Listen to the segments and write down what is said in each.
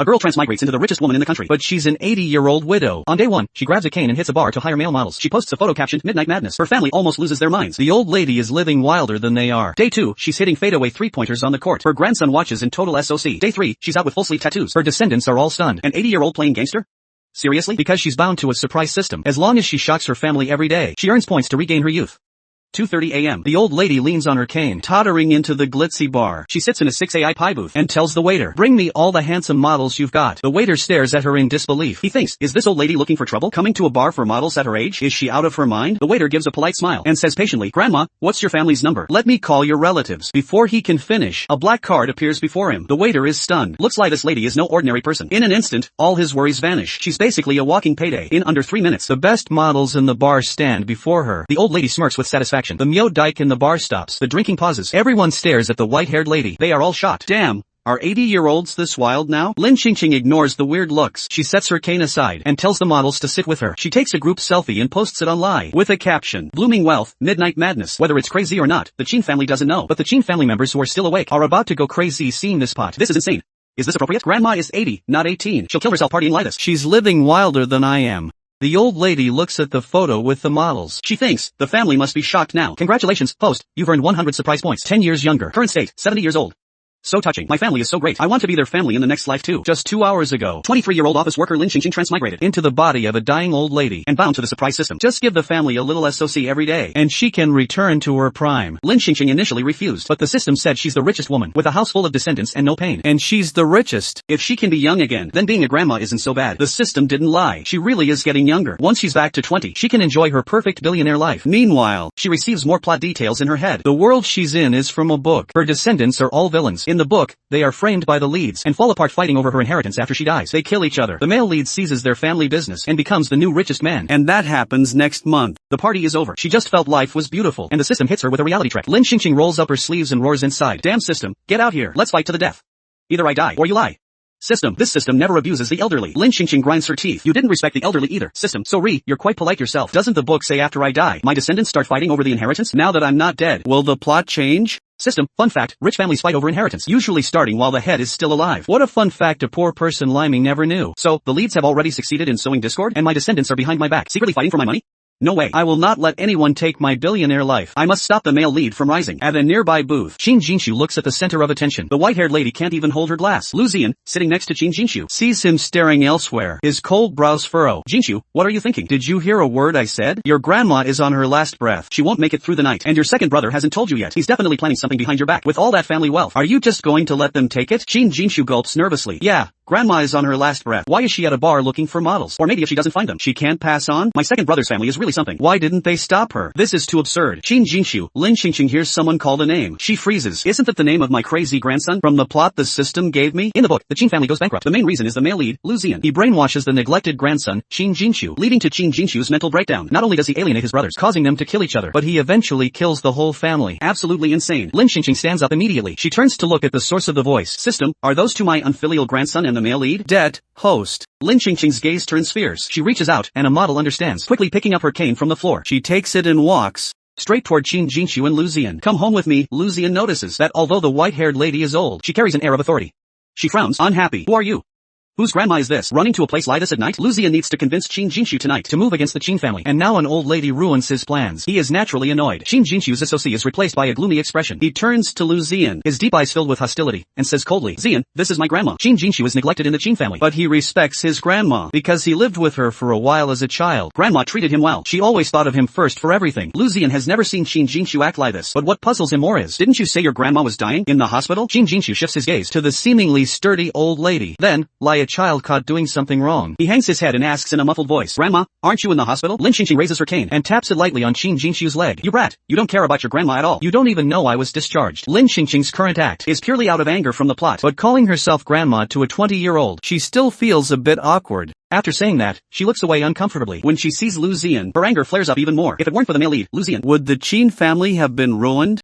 A girl transmigrates into the richest woman in the country, but she's an 80-year-old widow. On day 1, she grabs a cane and hits a bar to hire male models. She posts a photo captioned Midnight Madness. Her family almost loses their minds. The old lady is living wilder than they are. Day 2, she's hitting fadeaway three-pointers on the court. Her grandson watches in total SOC. Day 3, she's out with full-sleeve tattoos. Her descendants are all stunned. An 80-year-old playing gangster? Seriously? Because she's bound to a surprise system. As long as she shocks her family every day, she earns points to regain her youth. 2:30 a.m. The old lady leans on her cane, tottering into the glitzy bar. She sits in a 6AI pie booth and tells the waiter, "Bring me all the handsome models you've got." The waiter stares at her in disbelief. He thinks, is this old lady looking for trouble? Coming to a bar for models at her age? Is she out of her mind? The waiter gives a polite smile and says patiently, "Grandma, what's your family's number? Let me call your relatives." Before he can finish, a black card appears before him. The waiter is stunned. Looks like this lady is no ordinary person. In an instant, all his worries vanish. She's basically a walking payday. In under 3 minutes, the best models in the bar stand before her. The old lady smirks with satisfaction. The Myo Dike in the bar stops. The drinking pauses. Everyone stares at the white-haired lady. They are all shocked. Damn. Are 80-year-olds this wild now? Lin Qingqing ignores the weird looks. She sets her cane aside and tells the models to sit with her. She takes a group selfie and posts it online with a caption, "Blooming wealth, midnight madness." Whether it's crazy or not, the Qin family doesn't know. But the Qin family members who are still awake are about to go crazy seeing this pot. This is insane. Is this appropriate? Grandma is 80, not 18. She'll kill herself partying like this. She's living wilder than I am. The old lady looks at the photo with the models. She thinks, the family must be shocked now. Congratulations, host, you've earned 100 surprise points. 10 years younger. Current state, 70 years old. So touching. My family is so great. I want to be their family in the next life too. Just 2 hours ago, 23-year-old office worker Lin Qingqing transmigrated into the body of a dying old lady and bound to the surprise system. Just give the family a little SOC every day, and she can return to her prime. Lin Qingqing initially refused, but the system said she's the richest woman, with a house full of descendants and no pain. And she's the richest. If she can be young again, then being a grandma isn't so bad. The system didn't lie. She really is getting younger. Once she's back to 20, she can enjoy her perfect billionaire life. Meanwhile, she receives more plot details in her head. The world she's in is from a book. Her descendants are all villains. In the book, they are framed by the leads and fall apart fighting over her inheritance after she dies. They kill each other. The male lead seizes their family business and becomes the new richest man. And that happens next month. The party is over. She just felt life was beautiful, and the system hits her with a reality check. Lin Qingqing rolls up her sleeves and roars inside. Damn system, get out here. Let's fight to the death. Either I die or you lie. System, this system never abuses the elderly. Lin Qingqing grinds her teeth. You didn't respect the elderly either. System, so you're quite polite yourself. Doesn't the book say after I die, my descendants start fighting over the inheritance? Now that I'm not dead, will the plot change? System, fun fact, rich families fight over inheritance, usually starting while the head is still alive. What a fun fact a poor person liming never knew. So, the leads have already succeeded in sowing discord, and my descendants are behind my back, secretly fighting for my money? No way. I will not let anyone take my billionaire life. I must stop the male lead from rising. At a nearby booth, Qin Jinshu looks at the center of attention. The white-haired lady can't even hold her glass. Lu Ziyan, sitting next to Qin Jinshu, sees him staring elsewhere. His cold brows furrow. Jinshu, what are you thinking? Did you hear a word I said? Your grandma is on her last breath. She won't make it through the night. And your second brother hasn't told you yet. He's definitely planning something behind your back. With all that family wealth, are you just going to let them take it? Qin Jinshu gulps nervously. Yeah. Grandma is on her last breath. Why is she at a bar looking for models? Or maybe if she doesn't find them, she can't pass on? My second brother's family is really something. Why didn't they stop her? This is too absurd. Qin Jinshu, Lin Qingqing hears someone call a name. She freezes. Isn't that the name of my crazy grandson from the plot the system gave me? In the book, the Qin family goes bankrupt. The main reason is the male lead, Lu Ziyan. He brainwashes the neglected grandson, Qin Jinshu, leading to Qin Jinshu's mental breakdown. Not only does he alienate his brothers, causing them to kill each other, but he eventually kills the whole family. Absolutely insane. Lin Qingqing stands up immediately. She turns to look at the source of the voice. System, are those two my unfilial grandson and the male lead? Debt. Host. Lin Qingqing's gaze turns fierce. She reaches out, and a model understands, quickly picking up her cane from the floor. She takes it and walks straight toward Qin Jinshu and Lu Ziyan. Come home with me. Lu Ziyan notices that although the white-haired lady is old, she carries an air of authority. She frowns, unhappy. Who are you? Whose grandma is this? Running to a place like this at night? Lu Ziyan needs to convince Qin Jinshu tonight to move against the Qin family, and now an old lady ruins his plans. He is naturally annoyed. Qin Jinshu's SOC is replaced by a gloomy expression. He turns to Lu Ziyan, his deep eyes filled with hostility, and says coldly, Ziyan, this is my grandma. Qin Jinshu is neglected in the Qin family, but he respects his grandma because he lived with her for a while as a child. Grandma treated him well. She always thought of him first for everything. Lu Ziyan has never seen Qin Jinshu act like this, but what puzzles him more is, didn't you say your grandma was dying in the hospital? Qin Jinshu shifts his gaze to the seemingly sturdy old lady. Then, like a child caught doing something wrong. He hangs his head and asks in a muffled voice, Grandma, aren't you in the hospital? Lin Qingqing raises her cane and taps it lightly on Qin Jinshu's leg. You brat, you don't care about your grandma at all. You don't even know I was discharged. Lin Qingqing's current act is purely out of anger from the plot, but calling herself grandma to a 20-year-old, she still feels a bit awkward. After saying that, she looks away uncomfortably. When she sees Lu Ziyan, her anger flares up even more. If it weren't for the male lead, Lu Ziyan, would the Qin family have been ruined?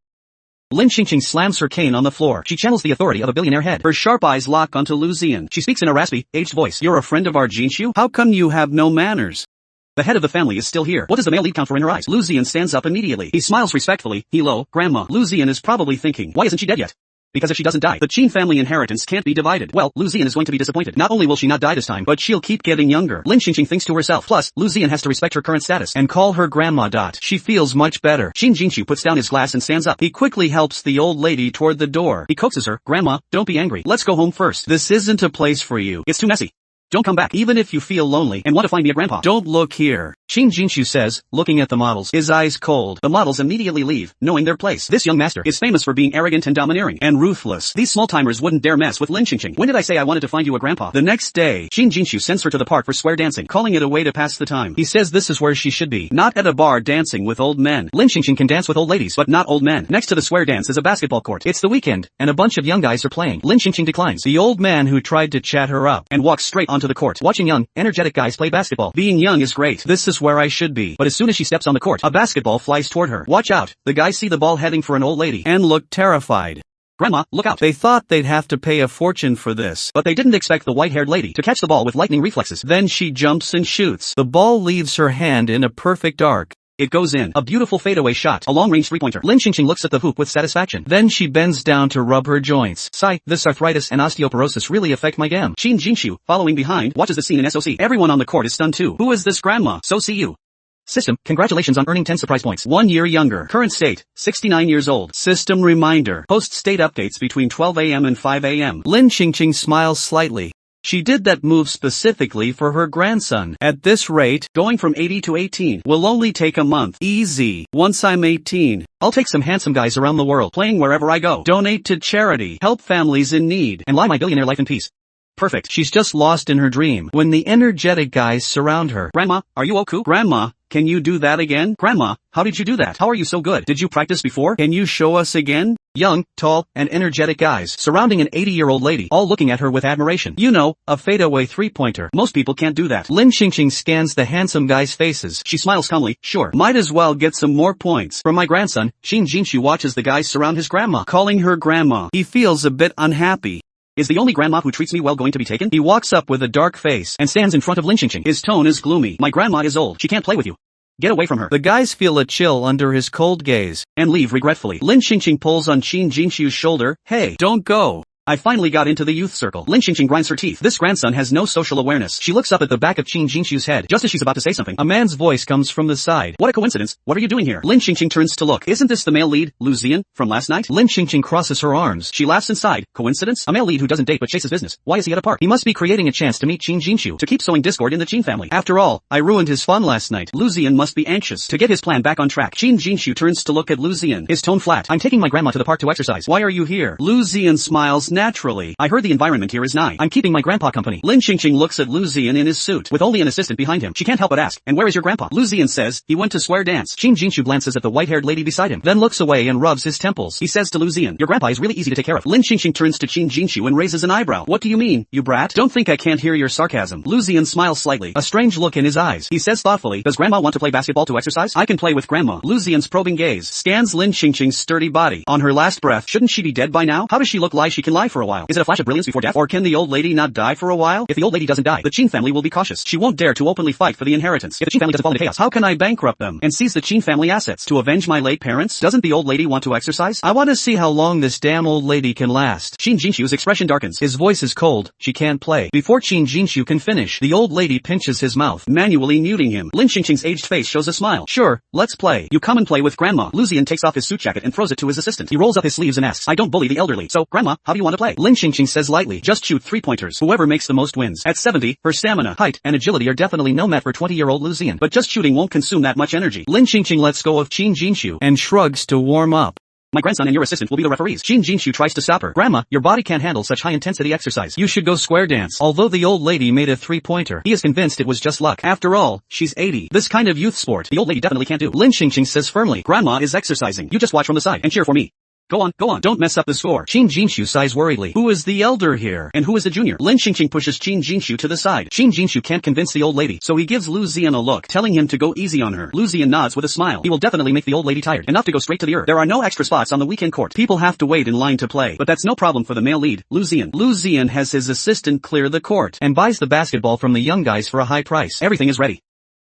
Lin Qingqing slams her cane on the floor. She channels the authority of a billionaire head. Her sharp eyes lock onto Lu Ziyan. She speaks in a raspy, aged voice. You're a friend of our Jinshu? How come you have no manners? The head of the family is still here. What does the male lead count for in her eyes? Lu Ziyan stands up immediately. He smiles respectfully. Hello, Grandma. Lu Ziyan is probably thinking, why isn't she dead yet? because if she doesn't die, the Qin family inheritance can't be divided. Well, Lu Ziyan is going to be disappointed. Not only will she not die this time, but she'll keep getting younger. Lin Xingqing thinks to herself. Plus, Lu Ziyan has to respect her current status and call her grandma. She feels much better. Qin Jinchu puts down his glass and stands up. He quickly helps the old lady toward the door. He coaxes her. Grandma, don't be angry. Let's go home first. This isn't a place for you. It's too messy. Don't come back, even if you feel lonely and want to find me a grandpa. Don't look here. Qin Jinchu says, looking at the models, his eyes cold. The models immediately leave, knowing their place. This young master is famous for being arrogant and domineering, and ruthless. These small-timers wouldn't dare mess with Lin Xingqing. When did I say I wanted to find you a grandpa? The next day, Qin Jinchu sends her to the park for square dancing, calling it a way to pass the time. He says this is where she should be, not at a bar dancing with old men. Lin Xingqing can dance with old ladies, but not old men. Next to the square dance is a basketball court. It's the weekend, and a bunch of young guys are playing. Lin Xingqing declines. The old man who tried to chat her up, and walks straight onto the court, watching young, energetic guys play basketball. Being young is great. This is where I should be. But as soon as she steps on the court, a basketball flies toward her. Watch out. The guys see the ball heading for an old lady and look terrified. Grandma, look out. They thought they'd have to pay a fortune for this, but they didn't expect the white-haired lady to catch the ball with lightning reflexes. Then she jumps and shoots. The ball leaves her hand in a perfect arc. It goes in. A beautiful fadeaway shot. A long-range three-pointer. Lin Xingqing looks at the hoop with satisfaction. Then she bends down to rub her joints. Sigh, this arthritis and osteoporosis really affect my gam. Qin Jinchu, following behind, watches the scene in SOC. Everyone on the court is stunned too. Who is this grandma? So see you. System, congratulations on earning 10 surprise points. 1 year younger. Current state, 69 years old. System reminder. Post state updates between 12 a.m. and 5 a.m. Lin Xingqing smiles slightly. She did that move specifically for her grandson. At this rate, going from 80 to 18 will only take a month. Easy. Once I'm 18, I'll take some handsome guys around the world, playing wherever I go. Donate to charity, help families in need, and lie my billionaire life in peace. Perfect. She's just lost in her dream when the energetic guys surround her. Grandma, are you okay? Grandma, can you do that again? Grandma, how did you do that? How are you so good? Did you practice before? Can you show us again? Young, tall, and energetic guys surrounding an 80-year-old lady, all looking at her with admiration. You know, a fadeaway three-pointer. Most people can't do that. Lin Xingqing scans the handsome guys' faces. She smiles calmly. Sure, might as well get some more points. For my grandson, Qin Jinchu watches the guys surround his grandma, calling her grandma. He feels a bit unhappy. Is the only grandma who treats me well going to be taken? He walks up with a dark face and stands in front of Lin Xingqing. His tone is gloomy. My grandma is old. She can't play with you. Get away from her. The guys feel a chill under his cold gaze and leave regretfully. Lin Xingqing pulls on Qin Jinchu's shoulder. Hey, don't go. I finally got into the youth circle. Lin Xingqing grinds her teeth. This grandson has no social awareness. She looks up at the back of Qin Jinchu's head. Just as she's about to say something, a man's voice comes from the side. What a coincidence. What are you doing here? Lin Xingqing turns to look. Isn't this the male lead, Lu Ziyan, from last night? Lin Xingqing crosses her arms. She laughs inside. Coincidence? A male lead who doesn't date but chases business. Why is he at a park? He must be creating a chance to meet Qin Jinchu, to keep sowing discord in the Qin family. After all, I ruined his fun last night. Lu Ziyan must be anxious to get his plan back on track. Qin Jinchu turns to look at Lu Ziyan. His tone flat. I'm taking my grandma to the park to exercise. Why are you here? Lu Ziyan smiles naturally. I heard the environment here is nice. I'm keeping my grandpa company. Lin Xingqing looks at Lu Ziyan in his suit, with only an assistant behind him. She can't help but ask, and where is your grandpa? Lu Ziyan says, he went to square dance. Qin Jinchu glances at the white-haired lady beside him, then looks away and rubs his temples. He says to Lu Ziyan, your grandpa is really easy to take care of. Lin Xingqing turns to Qin Jinchu and raises an eyebrow. What do you mean, you brat? Don't think I can't hear your sarcasm. Lu Ziyan smiles slightly, a strange look in his eyes. He says thoughtfully, does grandma want to play basketball to exercise? I can play with grandma. Lu Ziyan's probing gaze scans Lin Xingqing's sturdy body. On her last breath, shouldn't she be dead by now? How does she look like she can lie for a while? Is it a flash of brilliance before death? Or can the old lady not die for a while? If the old lady doesn't die, the Qin family will be cautious. She won't dare to openly fight for the inheritance. If the Qin family doesn't fall into chaos, how can I bankrupt them and seize the Qin family assets to avenge my late parents? Doesn't the old lady want to exercise? I want to see how long this damn old lady can last. Qin Jinchu's expression darkens. His voice is cold. She can't play. Before Qin Jinchu can finish, the old lady pinches his mouth, manually muting him. Lin Xingqing's aged face shows a smile. Sure, let's play. You come and play with grandma. Lu Ziyan takes off his suit jacket and throws it to his assistant. He rolls up his sleeves and asks, I don't bully the elderly. So, grandma, how do you want to play? Lin Xingqing says lightly, just shoot 3-pointers. Whoever makes the most wins. At 70, her stamina, height, and agility are definitely no match for 20-year-old Lu Ziyan, but just shooting won't consume that much energy. Lin Xingqing lets go of Qin Jinchu and shrugs to warm up. My grandson and your assistant will be the referees. Qin Jinchu tries to stop her. Grandma, your body can't handle such high-intensity exercise. You should go square dance. Although the old lady made a 3-pointer, he is convinced it was just luck. After all, she's 80. This kind of youth sport, the old lady definitely can't do. Lin Xingqing says firmly, Grandma is exercising. You just watch from the side and cheer for me. Go on, don't mess up the score. Qin Jinchu sighs worriedly. Who is the elder here? And who is the junior? Lin Xingqing pushes Qin Jinchu to the side. Qin Jinchu can't convince the old lady, so he gives Lu Ziyan a look, telling him to go easy on her. Lu Ziyan nods with a smile. He will definitely make the old lady tired, enough to go straight to the earth. There are no extra spots on the weekend court. People have to wait in line to play, but that's no problem for the male lead, Lu Ziyan. Lu Ziyan has his assistant clear the court, and buys the basketball from the young guys for a high price. Everything is ready.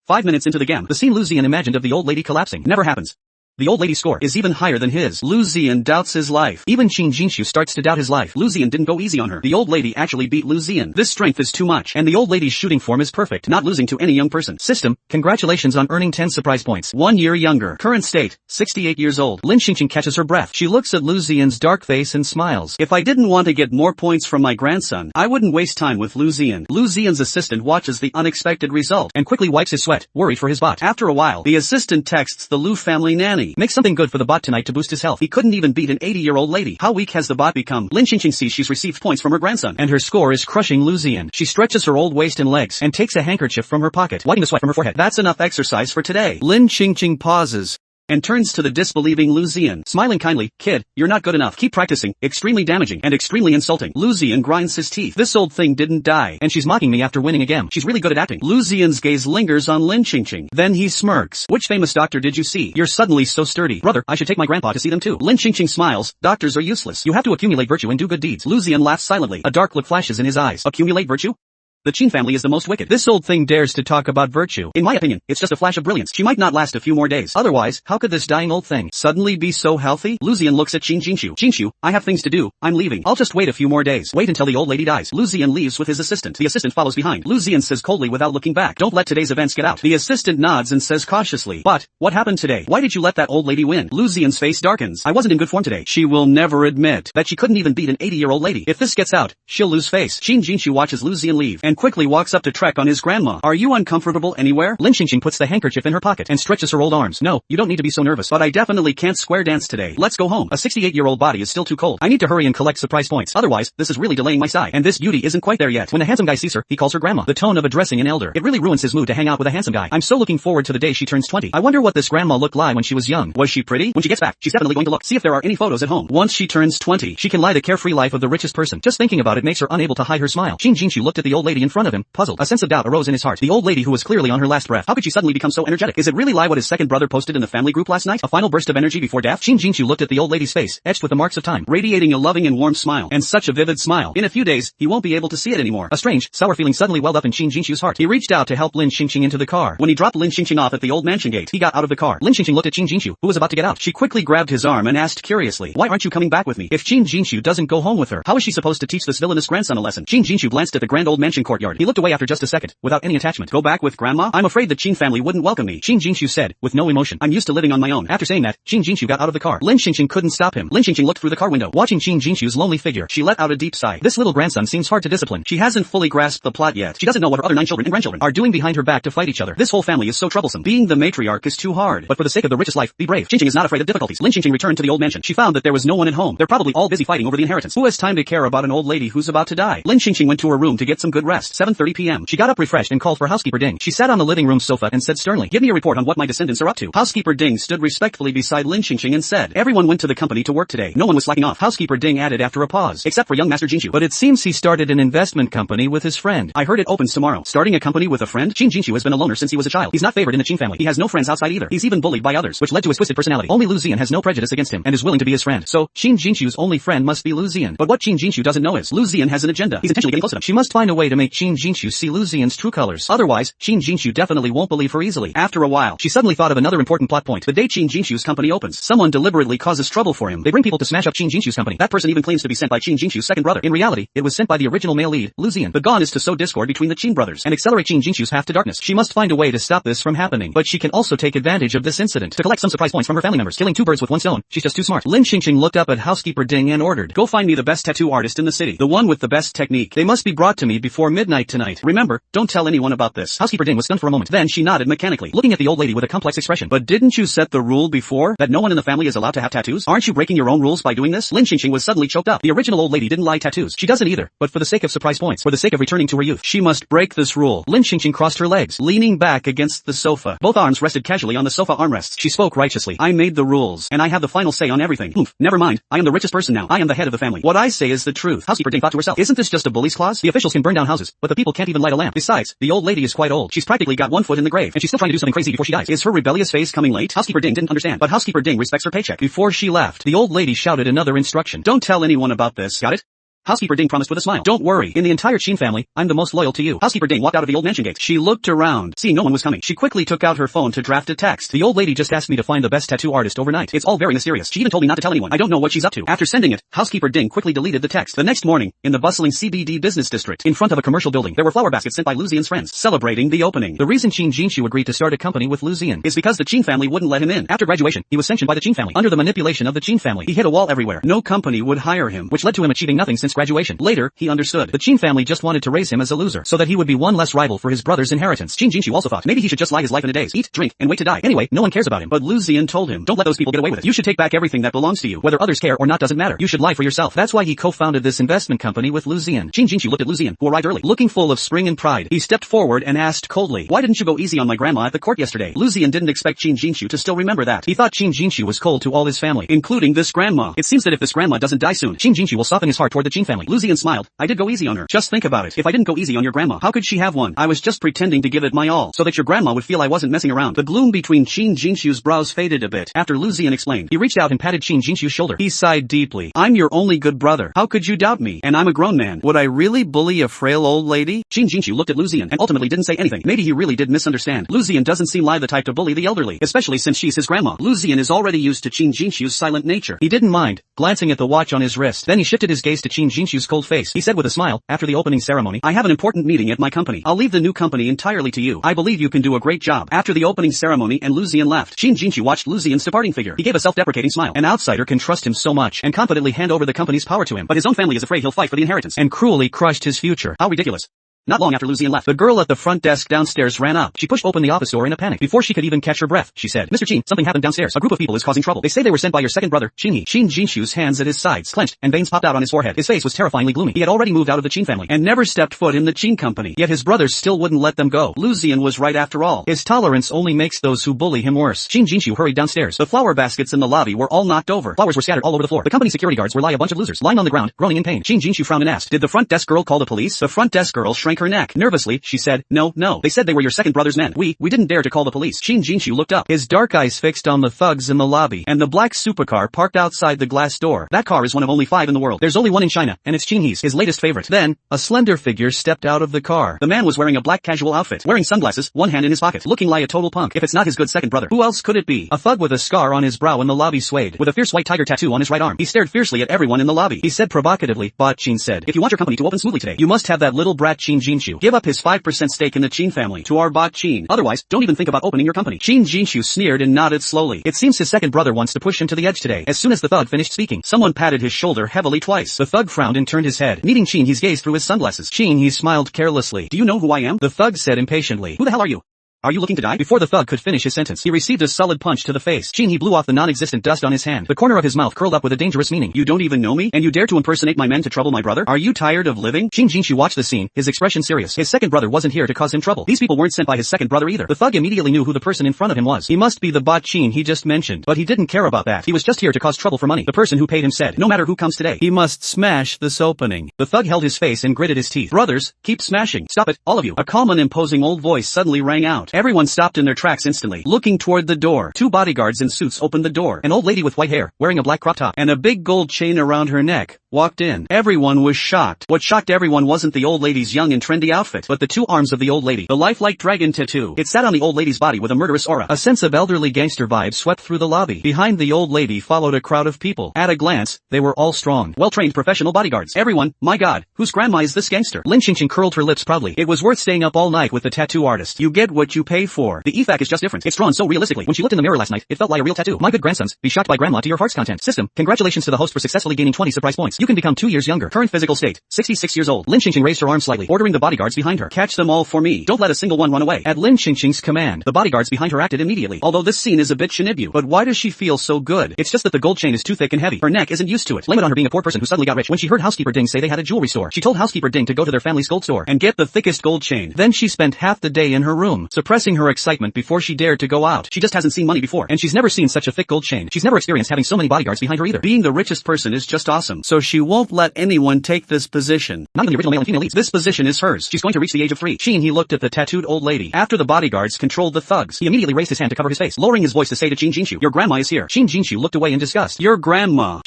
5 minutes into the game, the scene Lu Ziyan imagined of the old lady collapsing never happens. The old lady's score is even higher than his. Lu Ziyan doubts his life. Even Qin Jinshu starts to doubt his life. Lu Ziyan didn't go easy on her. The old lady actually beat Lu Ziyan. This strength is too much, and the old lady's shooting form is perfect, not losing to any young person. System, congratulations on earning 10 surprise points. 1 year younger. Current state, 68 years old. Lin Xingqing catches her breath. She looks at Lu Ziyan's dark face and smiles. If I didn't want to get more points from my grandson, I wouldn't waste time with Lu Ziyan. Lu Ziyan's assistant watches the unexpected result and quickly wipes his sweat, worried for his bot. After a while, the assistant texts the Lu family nanny. Make something good for the bot tonight to boost his health. He couldn't even beat an 80-year-old lady. How weak has the bot become? Lin Xingqing sees she's received points from her grandson, and her score is crushing Lu Ziyan. She stretches her old waist and legs, and takes a handkerchief from her pocket, wiping the sweat from her forehead. That's enough exercise for today. Lin Xingqing pauses and turns to the disbelieving Lu Ziyan, smiling kindly. Kid, you're not good enough. Keep practicing. Extremely damaging and extremely insulting. Lu Ziyan grinds his teeth. This old thing didn't die, and she's mocking me after winning again. She's really good at acting. Lu Ziyan's gaze lingers on Lin Xingqing. Then he smirks. Which famous doctor did you see? You're suddenly so sturdy. Brother, I should take my grandpa to see them too. Lin Xingqing smiles. Doctors are useless. You have to accumulate virtue and do good deeds. Lu Ziyan laughs silently. A dark look flashes in his eyes. Accumulate virtue? The Qin family is the most wicked. This old thing dares to talk about virtue. In my opinion, it's just a flash of brilliance. She might not last a few more days. Otherwise, how could this dying old thing suddenly be so healthy? Lu Ziyan looks at Qin Jinshu. Jinshu, I have things to do. I'm leaving. I'll just wait a few more days. Wait until the old lady dies. Lu Ziyan leaves with his assistant. The assistant follows behind. Lu Ziyan says coldly without looking back. Don't let today's events get out. The assistant nods and says cautiously. But, what happened today? Why did you let that old lady win? Lu Ziyan's face darkens. I wasn't in good form today. She will never admit that she couldn't even beat an 80-year-old lady. If this gets out, she'll lose face. Qin Jinshu watches Lu Ziyan leave and quickly walks up to trek on his grandma. Are you uncomfortable anywhere? Lin Xingqing puts the handkerchief in her pocket and stretches her old arms. No, you don't need to be so nervous, but I definitely can't square dance today. Let's go home. A 68-year-old body is still too cold. I need to hurry and collect surprise points. Otherwise, this is really delaying my sigh. And this beauty isn't quite there yet. When the handsome guy sees her, he calls her grandma. The tone of addressing an elder. It really ruins his mood to hang out with a handsome guy. I'm so looking forward to the day she turns 20. I wonder what this grandma looked like when she was young. Was she pretty? When she gets back, she's definitely going to look. See if there are any photos at home. Once she turns 20, she can lie the carefree life of the richest person. Just thinking about it makes her unable to hide her smile. Qin Jinshu looked at the old lady in front of him, puzzled. A sense of doubt arose in his heart. The old lady who was clearly on her last breath. How could she suddenly become so energetic? Is it really lie what his second brother posted in the family group last night? A final burst of energy before death? Qin Jinshu looked at the old lady's face, etched with the marks of time, radiating a loving and warm smile. And such a vivid smile. In a few days, he won't be able to see it anymore. A strange, sour feeling suddenly welled up in Qin Jinshu's heart. He reached out to help Lin Xingqing into the car. When he dropped Lin Xingqing off at the old mansion gate, he got out of the car. Lin Xingqing looked at Qin Jinshu, who was about to get out. She quickly grabbed his arm and asked curiously, why aren't you coming back with me? If Qin Jinshu doesn't go home with her, how is she supposed to teach this villainous grandson a lesson? Qin Jinshu glanced at the grand old mansion courtyard. He looked away after just a second, without any attachment. Go back with grandma? I'm afraid the Qin family wouldn't welcome me. Qin Jinshu said, with no emotion. I'm used to living on my own. After saying that, Qin Jinshu got out of the car. Lin Xingqing couldn't stop him. Lin Xingqing looked through the car window. Watching Qin Jinshu's lonely figure, she let out a deep sigh. This little grandson seems hard to discipline. She hasn't fully grasped the plot yet. She doesn't know what her other 9 children and grandchildren are doing behind her back to fight each other. This whole family is so troublesome. Being the matriarch is too hard. But for the sake of the richest life, be brave. Qingqing is not afraid of difficulties. Lin Xingqing returned to the old mansion. She found that there was no one at home. They're probably all busy fighting over the inheritance. Who has time to care about an old lady who's about to die? Lin Xingqing went to her room to get some good rest. 7:30 p.m. She got up refreshed and called for housekeeper Ding. She sat on the living room sofa and said sternly, give me a report on what my descendants are up to. Housekeeper Ding stood respectfully beside Lin Xingqing and said, everyone went to the company to work today. No one was slacking off. Housekeeper Ding added after a pause, except for young Master Jinshu. But it seems he started an investment company with his friend. I heard it opens tomorrow. Starting a company with a friend? Qin Jinshu has been a loner since he was a child. He's not favored in the Qin family. He has no friends outside either. He's even bullied by others, which led to his twisted personality. Only Lu Ziyan has no prejudice against him and is willing to be his friend. So, Qin Jinshu's only friend must be Lu Ziyan. But what Qin Jinshu doesn't know is, Lu Ziyan has an agenda. He's intentionally getting close to them. She must find a way to make Qin Jinshu see Lu Ziyan's true colors. Otherwise, Qin Jinshu definitely won't believe her easily. After a while, she suddenly thought of another important plot point. The day Qin Jinshu's company opens, someone deliberately causes trouble for him. They bring people to smash up Qin Jinshu's company. That person even claims to be sent by Qin Jinshu's second brother. In reality, it was sent by the original male lead, Lu Ziyan. The gone is to sow discord between the Qin brothers and accelerate Qin Jinshu's path to darkness. She must find a way to stop this from happening. But she can also take advantage of this incident to collect some surprise points from her family members. Killing 2 birds with 1 stone. She's just too smart. Lin Xingqing looked up at housekeeper Ding and ordered, go find me the best tattoo artist in the city. The one with the best technique. They must be brought to me before midnight tonight. Remember, don't tell anyone about this. Housekeeper Ding was stunned for a moment. Then she nodded mechanically, looking at the old lady with a complex expression. But didn't you set the rule before that no one in the family is allowed to have tattoos? Aren't you breaking your own rules by doing this? Lin Xingqing was suddenly choked up. The original old lady didn't like tattoos. She doesn't either. But for the sake of surprise points, for the sake of returning to her youth, she must break this rule. Lin Xingqing crossed her legs, leaning back against the sofa. Both arms rested casually on the sofa armrests. She spoke righteously. I made the rules, and I have the final say on everything. Oomph, never mind. I am the richest person now. I am the head of the family. What I say is the truth. Housekeeper Ding thought to herself, isn't this just a bully's clause? The officials can burn down houses, but the people can't even light a lamp. Besides, the old lady is quite old. She's practically got 1 foot in the grave, and she's still trying to do something crazy before she dies. Is her rebellious phase coming late? Housekeeper Ding didn't understand, but Housekeeper Ding respects her paycheck. Before she left, the old lady shouted another instruction. Don't tell anyone about this. Got it? Housekeeper Ding promised with a smile. Don't worry, in the entire Qin family, I'm the most loyal to you. Housekeeper Ding walked out of the old mansion gate. She looked around. Seeing no one was coming, she quickly took out her phone to draft a text. The old lady just asked me to find the best tattoo artist overnight. It's all very mysterious. She even told me not to tell anyone. I don't know what she's up to. After sending it, Housekeeper Ding quickly deleted the text. The next morning, in the bustling CBD business district, in front of a commercial building, there were flower baskets sent by Lu Zian's friends, celebrating the opening. The reason Qin Jinshu agreed to start a company with Lu Zian is because the Qin family wouldn't let him in. After graduation, he was sanctioned by the Qin family. Under the manipulation of the Qin family, he hit a wall everywhere. No company would hire him, which led to him achieving nothing since graduation. Later, he understood. The Qin family just wanted to raise him as a loser, so that he would be one less rival for his brother's inheritance. Qin Jinshu also thought maybe he should just lie his life in a daze, eat, drink, and wait to die. Anyway, no one cares about him. But Lu Zian told him, don't let those people get away with it. You should take back everything that belongs to you. Whether others care or not doesn't matter. You should lie for yourself. That's why he co-founded this investment company with Lu Zian. Qin Jinshu looked at Lu Zian, who arrived early, looking full of spring and pride. He stepped forward and asked coldly, why didn't you go easy on my grandma at the court yesterday? Lu Zian didn't expect Qin Jinshu to still remember that. He thought Qin Jinshu was cold to all his family, including this grandma. It seems that if this grandma doesn't die soon, Qin Jinshu will soften his heart toward the Qin family. Lu Zian smiled. I did go easy on her. Just think about it. If I didn't go easy on your grandma, how could she have one? I was just pretending to give it my all, so that your grandma would feel I wasn't messing around. The gloom between Qin Jinshu's brows faded a bit. After Lu Zian explained, he reached out and patted Qin Jinshu's shoulder. He sighed deeply. I'm your only good brother. How could you doubt me? And I'm a grown man. Would I really bully a frail old lady? Qin Jinshu looked at Lu Zian and ultimately didn't say anything. Maybe he really did misunderstand. Lu Zian doesn't seem like the type to bully the elderly, especially since she's his grandma. Lu Zian is already used to Qin Jinshu's silent nature. He didn't mind, glancing at the watch on his wrist. Then he shifted his gaze to Qin Jinshu's cold face. He said with a smile, after the opening ceremony, I have an important meeting at my company. I'll leave the new company entirely to you. I believe you can do a great job. After the opening ceremony and Lu Zian left, Qin Jinshu watched Lu Zian's departing figure. He gave a self-deprecating smile. An outsider can trust him so much and confidently hand over the company's power to him, but his own family is afraid he'll fight for the inheritance and cruelly crushed his future. How ridiculous. Not long after Lu Zian left, the girl at the front desk downstairs ran up. She pushed open the office door in a panic. Before she could even catch her breath, she said, Mr. Qin, something happened downstairs. A group of people is causing trouble. They say they were sent by your second brother, Qin He. Qin Jinshu's hands at his sides clenched, and veins popped out on his forehead. His face was terrifyingly gloomy. He had already moved out of the Qin family, and never stepped foot in the Qin company. Yet his brothers still wouldn't let them go. Lu Zian was right after all. His tolerance only makes those who bully him worse. Qin Jinshu hurried downstairs. The flower baskets in the lobby were all knocked over. Flowers were scattered all over the floor. The company security guards were like a bunch of losers, lying on the ground, groaning in pain. Qin Jinshu frowned and asked, did the front desk girl call the police? The front desk girl shrank her neck. Nervously, she said, no. They said they were your second brother's men. We didn't dare to call the police. Qin Jinshu looked up, his dark eyes fixed on the thugs in the lobby, and the black supercar parked outside the glass door. That car is one of only 5 in the world. There's only one in China, and it's Qin He's, his latest favorite. Then, a slender figure stepped out of the car. The man was wearing a black casual outfit, wearing sunglasses, one hand in his pocket, looking like a total punk. If it's not his good second brother, who else could it be? A thug with a scar on his brow in the lobby swayed, with a fierce white tiger tattoo on his right arm. He stared fiercely at everyone in the lobby. He said provocatively, Bot Qin said, if you want your company to open smoothly today, you must have that little brat Qin Jinshu give up his 5% stake in the Qin family to our Bot Qin. Otherwise, don't even think about opening your company. Qin Jinshu sneered and nodded slowly. It seems his second brother wants to push him to the edge today. As soon as the thug finished speaking, someone patted his shoulder heavily twice. The thug frowned and turned his head. Meeting Qin He's gaze through his sunglasses. Qin He smiled carelessly. Do you know who I am? The thug said impatiently. Who the hell are you? Are you looking to die? Before the thug could finish his sentence, he received a solid punch to the face. Qin He blew off the non-existent dust on his hand. The corner of his mouth curled up with a dangerous meaning. You don't even know me? And you dare to impersonate my men to trouble my brother? Are you tired of living? Qin Jinshu watched the scene, his expression serious. His second brother wasn't here to cause him trouble. These people weren't sent by his second brother either. The thug immediately knew who the person in front of him was. He must be the Bot Qin he just mentioned. But he didn't care about that. He was just here to cause trouble for money. The person who paid him said, no matter who comes today, he must smash this opening. The thug held his face and gritted his teeth. Brothers, keep smashing. Stop it, all of you. A calm and imposing old voice suddenly rang out. Everyone stopped in their tracks instantly, looking toward the door. 2 bodyguards in suits opened the door. An old lady with white hair, wearing a black crop top, and a big gold chain around her neck, walked in. Everyone was shocked. What shocked everyone wasn't the old lady's young and trendy outfit, but the 2 arms of the old lady, the lifelike dragon tattoo. It sat on the old lady's body with a murderous aura. A sense of elderly gangster vibes swept through the lobby. Behind the old lady followed a crowd of people. At a glance, they were all strong, well-trained professional bodyguards. Everyone, my god, whose grandma is this gangster? Lin Qingqing curled her lips proudly. It was worth staying up all night with the tattoo artist. You get what you pay for. The effect is just different. It's drawn so realistically. When she looked in the mirror last night, it felt like a real tattoo. My good grandsons, be shocked by grandma to your heart's content. System, congratulations to the host for successfully gaining 20 surprise points. You can become 2 years younger. Current physical state, 66 years old. Lin Qingqing raised her arm slightly, ordering the bodyguards behind her. Catch them all for me. Don't let a single one run away. At Lin Qingqing's command, the bodyguards behind her acted immediately. Although this scene is a bit shinibu, but why does she feel so good? It's just that the gold chain is too thick and heavy. Her neck isn't used to it. Blame it on her being a poor person who suddenly got rich. When she heard Housekeeper Ding say they had a jewelry store, she told Housekeeper Ding to go to their family's gold store and get the thickest gold chain. Then she spent half the day in her room, suppressing her excitement before she dared to go out. She just hasn't seen money before, and she's never seen such a thick gold chain. She's never experienced having so many bodyguards behind her either. Being the richest person is just awesome. So she won't let anyone take this position. Not even the original male and female leads. This position is hers. She's going to reach the age of 3. He looked at the tattooed old lady. After the bodyguards controlled the thugs, he immediately raised his hand to cover his face, lowering his voice to say to Jinshu, your grandma is here. Jinshu looked away in disgust. Your grandma.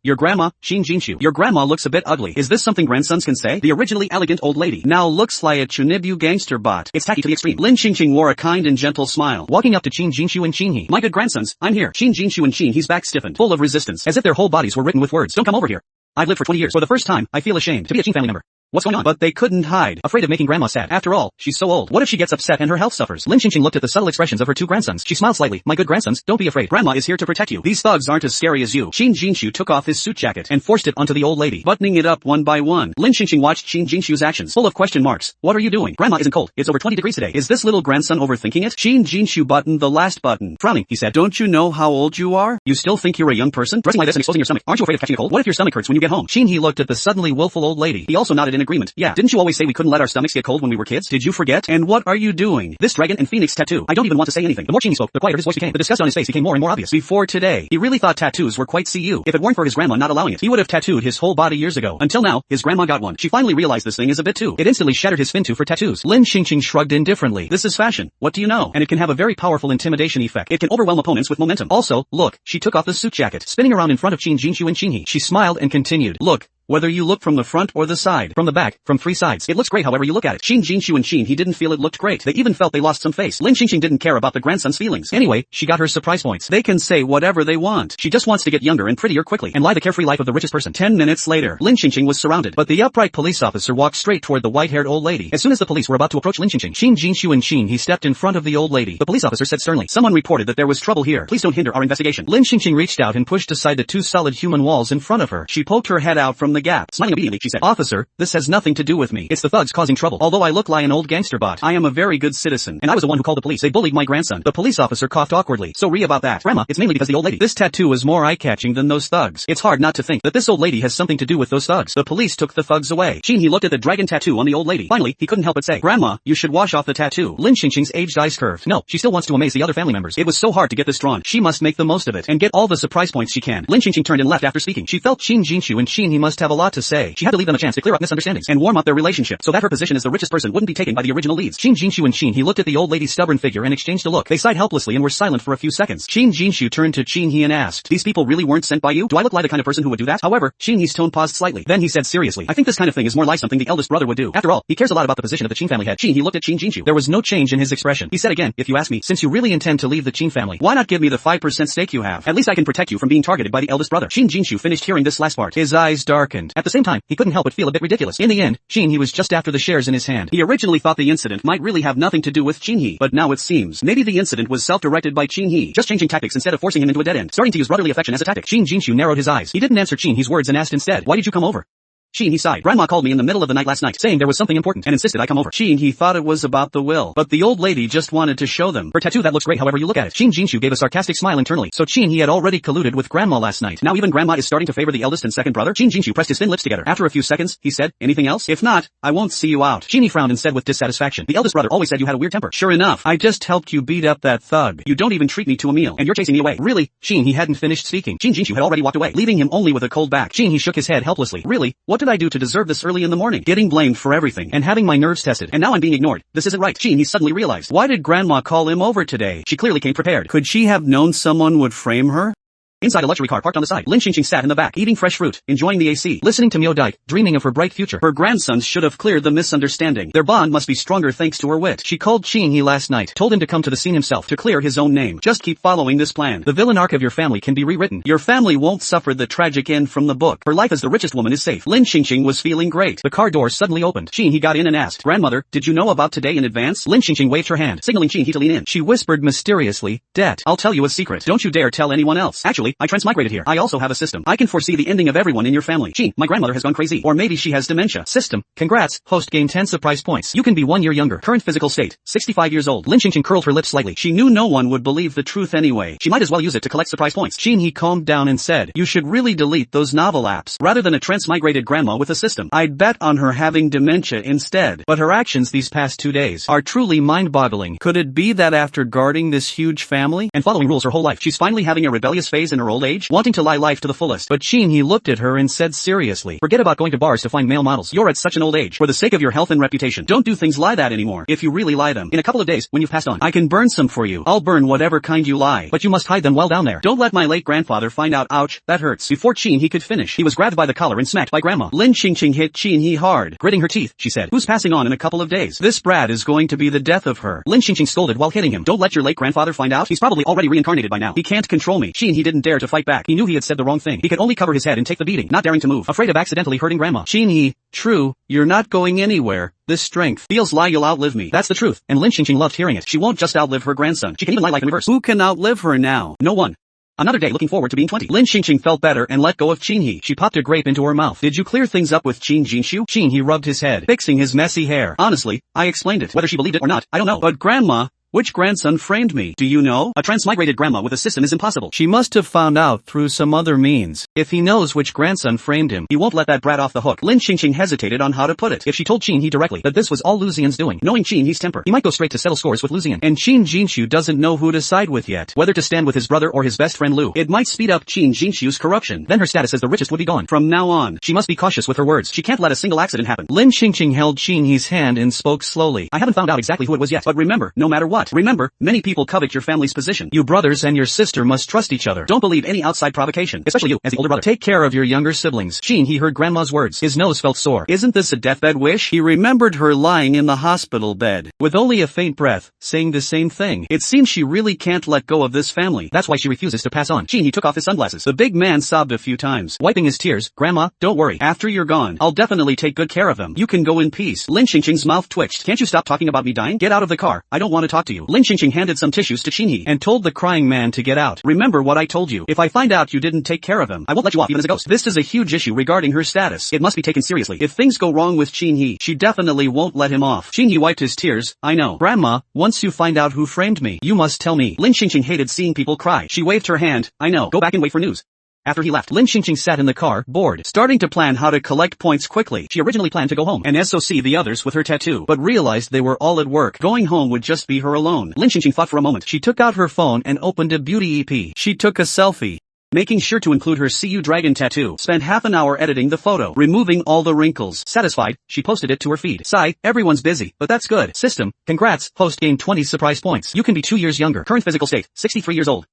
Your grandma. Jinshu. Your grandma looks a bit ugly. Is this something grandsons can say? The originally elegant old lady now looks like a Chunibu gangster bot. It's tacky to the extreme. Lin Qingqing wore a kind and gentle smile, walking up to Jinshu and He. My good grandsons, I'm here. Jinshu and He's back stiffened, full of resistance, as if their whole bodies were written with words. Don't come over here. I've lived for 20 years. For the first time, I feel ashamed to be a Qing family member. What's going on? But they couldn't hide, afraid of making grandma sad. After all, she's so old. What if she gets upset and her health suffers? Lin Qingqing looked at the subtle expressions of her 2 grandsons. She smiled slightly. My good grandsons, don't be afraid. Grandma is here to protect you. These thugs aren't as scary as you. Jinshu took off his suit jacket and forced it onto the old lady, buttoning it up one by one. Lin Qingqing watched Jinshu's actions, full of question marks. What are you doing? Grandma isn't cold. It's over 20 degrees today. Is this little grandson overthinking it? Jinshu buttoned the last button. Frowning, he said, don't you know how old you are? You still think you're a young person? Dressing like this and exposing your stomach. Aren't you afraid of catching a cold? What if your stomach hurts when you get home? He looked at the suddenly willful old lady. He also nodded in agreement. Yeah, didn't you always say we couldn't let our stomachs get cold when we were kids? Did you forget? And what are you doing? This dragon and phoenix tattoo. I don't even want to say anything. The more he spoke, the quieter his voice became. The disgust on his face became more and more obvious. Before today, he really thought tattoos were quite CU. If it weren't for his grandma not allowing it, he would have tattooed his whole body years ago. Until now, his grandma got one. She finally realized this thing is a bit too. It instantly shattered his fintu for tattoos. Lin Qingqing shrugged indifferently. This is fashion. What do you know? And it can have a very powerful intimidation effect. It can overwhelm opponents with momentum. Also, look, she took off the suit jacket, spinning around in front of Jinshu and He. She smiled and continued. Look. Whether you look from the front or the side, from the back, from 3 sides, it looks great however you look at it. Jinshu and He didn't feel it looked great. They even felt they lost some face. Lin Qingqing didn't care about the grandson's feelings. Anyway, she got her surprise points. They can say whatever they want. She just wants to get younger and prettier quickly, and lie the carefree life of the richest person. 10 minutes later, Lin Qingqing was surrounded, but the upright police officer walked straight toward the white-haired old lady. As soon as the police were about to approach Lin Qingqing, Jinshu and he stepped in front of the old lady. The police officer said sternly, someone reported that there was trouble here. Please don't hinder our investigation. Lin Qingqing reached out and pushed aside the 2 solid human walls in front of her. She poked her head out from the gap. Smiling obediently, she said, Officer, this has nothing to do with me. It's the thugs causing trouble. Although I look like an old gangster bot, I am a very good citizen. And I was the one who called the police. They bullied my grandson. The police officer coughed awkwardly. Sorry about that. Grandma, it's mainly because the old lady. This tattoo is more eye-catching than those thugs. It's hard not to think that this old lady has something to do with those thugs. The police took the thugs away. He looked at the dragon tattoo on the old lady. Finally, he couldn't help but say, Grandma, you should wash off the tattoo. Lin Qingqing's aged eyes curved. No, she still wants to amaze the other family members. It was so hard to get this drawn. She must make the most of it and get all the surprise points she can. Lin Qingqing turned and left after speaking. She felt Jinshu and he must have a lot to say. She had to leave them a chance to clear up misunderstandings and warm up their relationship so that her position as the richest person wouldn't be taken by the original leads. Jinshu and he looked at the old lady's stubborn figure and exchanged a look. They sighed helplessly and were silent for a few seconds. Jinshu turned to He and asked, these people really weren't sent by you? Do I look like the kind of person who would do that? However, He's tone paused slightly. Then he said seriously, I think this kind of thing is more like something the eldest brother would do. After all, he cares a lot about the position of the Qing family head. He looked at Jinshu. There was no change in his expression. He said again, if you ask me, since you really intend to leave the Qing family, why not give me the 5% stake you have? At least I can protect you from being targeted by the eldest brother. Jinshu finished hearing this last part. His eyes darkened. At the same time, he couldn't help but feel a bit ridiculous. In the end, he was just after the shares in his hand. He originally thought the incident might really have nothing to do with He, but now it seems maybe the incident was self-directed by He, just changing tactics instead of forcing him into a dead end, starting to use brotherly affection as a tactic. Jinshu narrowed his eyes. He didn't answer He's words and asked instead, why did you come over? He sighed. Grandma called me in the middle of the night last night, saying there was something important, and insisted I come over. He thought it was about the will, but the old lady just wanted to show them her tattoo that looks great however you look at it. Jinshu gave a sarcastic smile internally. So he had already colluded with Grandma last night. Now even Grandma is starting to favor the eldest and second brother? Jinshu pressed his thin lips together. After a few seconds, he said, anything else? If not, I won't see you out. Frowned and said with dissatisfaction, the eldest brother always said you had a weird temper. Sure enough, I just helped you beat up that thug. You don't even treat me to a meal, and you're chasing me away. Really? He hadn't finished speaking. Jinshu had already walked away, leaving him only with a cold back. He shook his head helplessly. Really? What did I do to deserve this early in the morning? Getting blamed for everything, and having my nerves tested, and now I'm being ignored. This isn't right. He suddenly realized. Why did Grandma call him over today? She clearly came prepared. Could she have known someone would frame her? Inside a luxury car parked on the side, Lin Qingqing sat in the back, eating fresh fruit, enjoying the AC, listening to Mio Dike, dreaming of her bright future. Her grandsons should have cleared the misunderstanding. Their bond must be stronger thanks to her wit. She called He last night, told him to come to the scene himself to clear his own name. Just keep following this plan. The villain arc of your family can be rewritten. Your family won't suffer the tragic end from the book. Her life as the richest woman is safe. Lin Qingqing was feeling great. The car door suddenly opened. He got in and asked, Grandmother, did you know about today in advance? Lin Qingqing waved her hand, signaling He to lean in. She whispered mysteriously, Det, I'll tell you a secret. Don't you dare tell anyone else. Actually, I transmigrated here. I also have a system. I can foresee the ending of everyone in your family. My grandmother has gone crazy. Or maybe she has dementia. System. Congrats. Host gained 10 surprise points. You can be 1 year younger. Current physical state. 65 years old. Lin Qingqing curled her lips slightly. She knew no one would believe the truth anyway. She might as well use it to collect surprise points. He calmed down and said, you should really delete those novel apps, rather than a transmigrated grandma with a system. I'd bet on her having dementia instead. But her actions these past 2 days are truly mind-boggling. Could it be that after guarding this huge family and following rules her whole life, she's finally having a rebellious phase in her her old age, wanting to lie life to the fullest. But he looked at her and said seriously, forget about going to bars to find male models. You're at such an old age. For the sake of your health and reputation, don't do things like that anymore. If you really lie them, in a couple of days, when you've passed on, I can burn some for you. I'll burn whatever kind you lie. But you must hide them well down there. Don't let my late grandfather find out. Ouch, that hurts. Before he could finish, he was grabbed by the collar and smacked by Grandma. Lin Qingqing hit he hard. Gritting her teeth, she said, who's passing on in a couple of days? This brat is going to be the death of her. Lin Qingqing scolded while hitting him. Don't let your late grandfather find out. He's probably already reincarnated by now. He can't control me. He didn't dare to fight back. He knew he had said the wrong thing. He could only cover his head and take the beating, not daring to move, afraid of accidentally hurting Grandma. True, you're not going anywhere. This strength feels like you'll outlive me. That's the truth, and Lin Qingqing loved hearing it. She won't just outlive her grandson. She can even lie like in reverse. Who can outlive her now? No one. Another day looking forward to being 20. Lin Qingqing felt better and let go of He. She popped a grape into her mouth. Did you clear things up with Qin Jinshu? He rubbed his head, fixing his messy hair. Honestly, I explained it. Whether she believed it or not, I don't know. But Grandma, which grandson framed me? Do you know? A transmigrated grandma with a system is impossible. She must have found out through some other means. If he knows which grandson framed him, he won't let that brat off the hook. Lin Qingqing hesitated on how to put it. If she told He directly that this was all Lu Xian's doing, knowing He's temper, he might go straight to settle scores with Lu Xian. And Qin Jinshu doesn't know who to side with yet, whether to stand with his brother or his best friend Lu. It might speed up Qin Jinshu's corruption. Then her status as the richest would be gone. From now on, she must be cautious with her words. She can't let a single accident happen. Lin Qingqing held He's hand and spoke slowly. I haven't found out exactly who it was yet, but remember, no matter what, many people covet your family's position. You brothers and your sister must trust each other. Don't believe any outside provocation, especially you, as the older brother. Take care of your younger siblings. He heard Grandma's words. His nose felt sore. Isn't this a deathbed wish? He remembered her lying in the hospital bed, with only a faint breath, saying the same thing. It seems she really can't let go of this family. That's why she refuses to pass on. He took off his sunglasses. The big man sobbed a few times, wiping his tears. Grandma, don't worry. After you're gone, I'll definitely take good care of them. You can go in peace. Lin Qingqing's mouth twitched. Can't you stop talking about me dying? Get out of the car. I don't want to talk to you. Lin Qingqing handed some tissues to He and told the crying man to get out. Remember what I told you. If I find out you didn't take care of him, I won't let you off even as a ghost. This is a huge issue regarding her status. It must be taken seriously. If things go wrong with He, she definitely won't let him off. He wiped his tears. I know. Grandma, once you find out who framed me, you must tell me. Lin Qingqing hated seeing people cry. She waved her hand. I know. Go back and wait for news. After he left, Lin Qingqing sat in the car, bored, starting to plan how to collect points quickly. She originally planned to go home and SOC the others with her tattoo, but realized they were all at work. Going home would just be her alone. Lin Qingqing thought for a moment. She took out her phone and opened a beauty EP. She took a selfie, making sure to include her See You Dragon tattoo. Spent half an hour editing the photo, removing all the wrinkles. Satisfied, she posted it to her feed. Sigh, everyone's busy, but that's good. System, congrats, host gained 20 surprise points. You can be 2 years younger. Current physical state, 63 years old.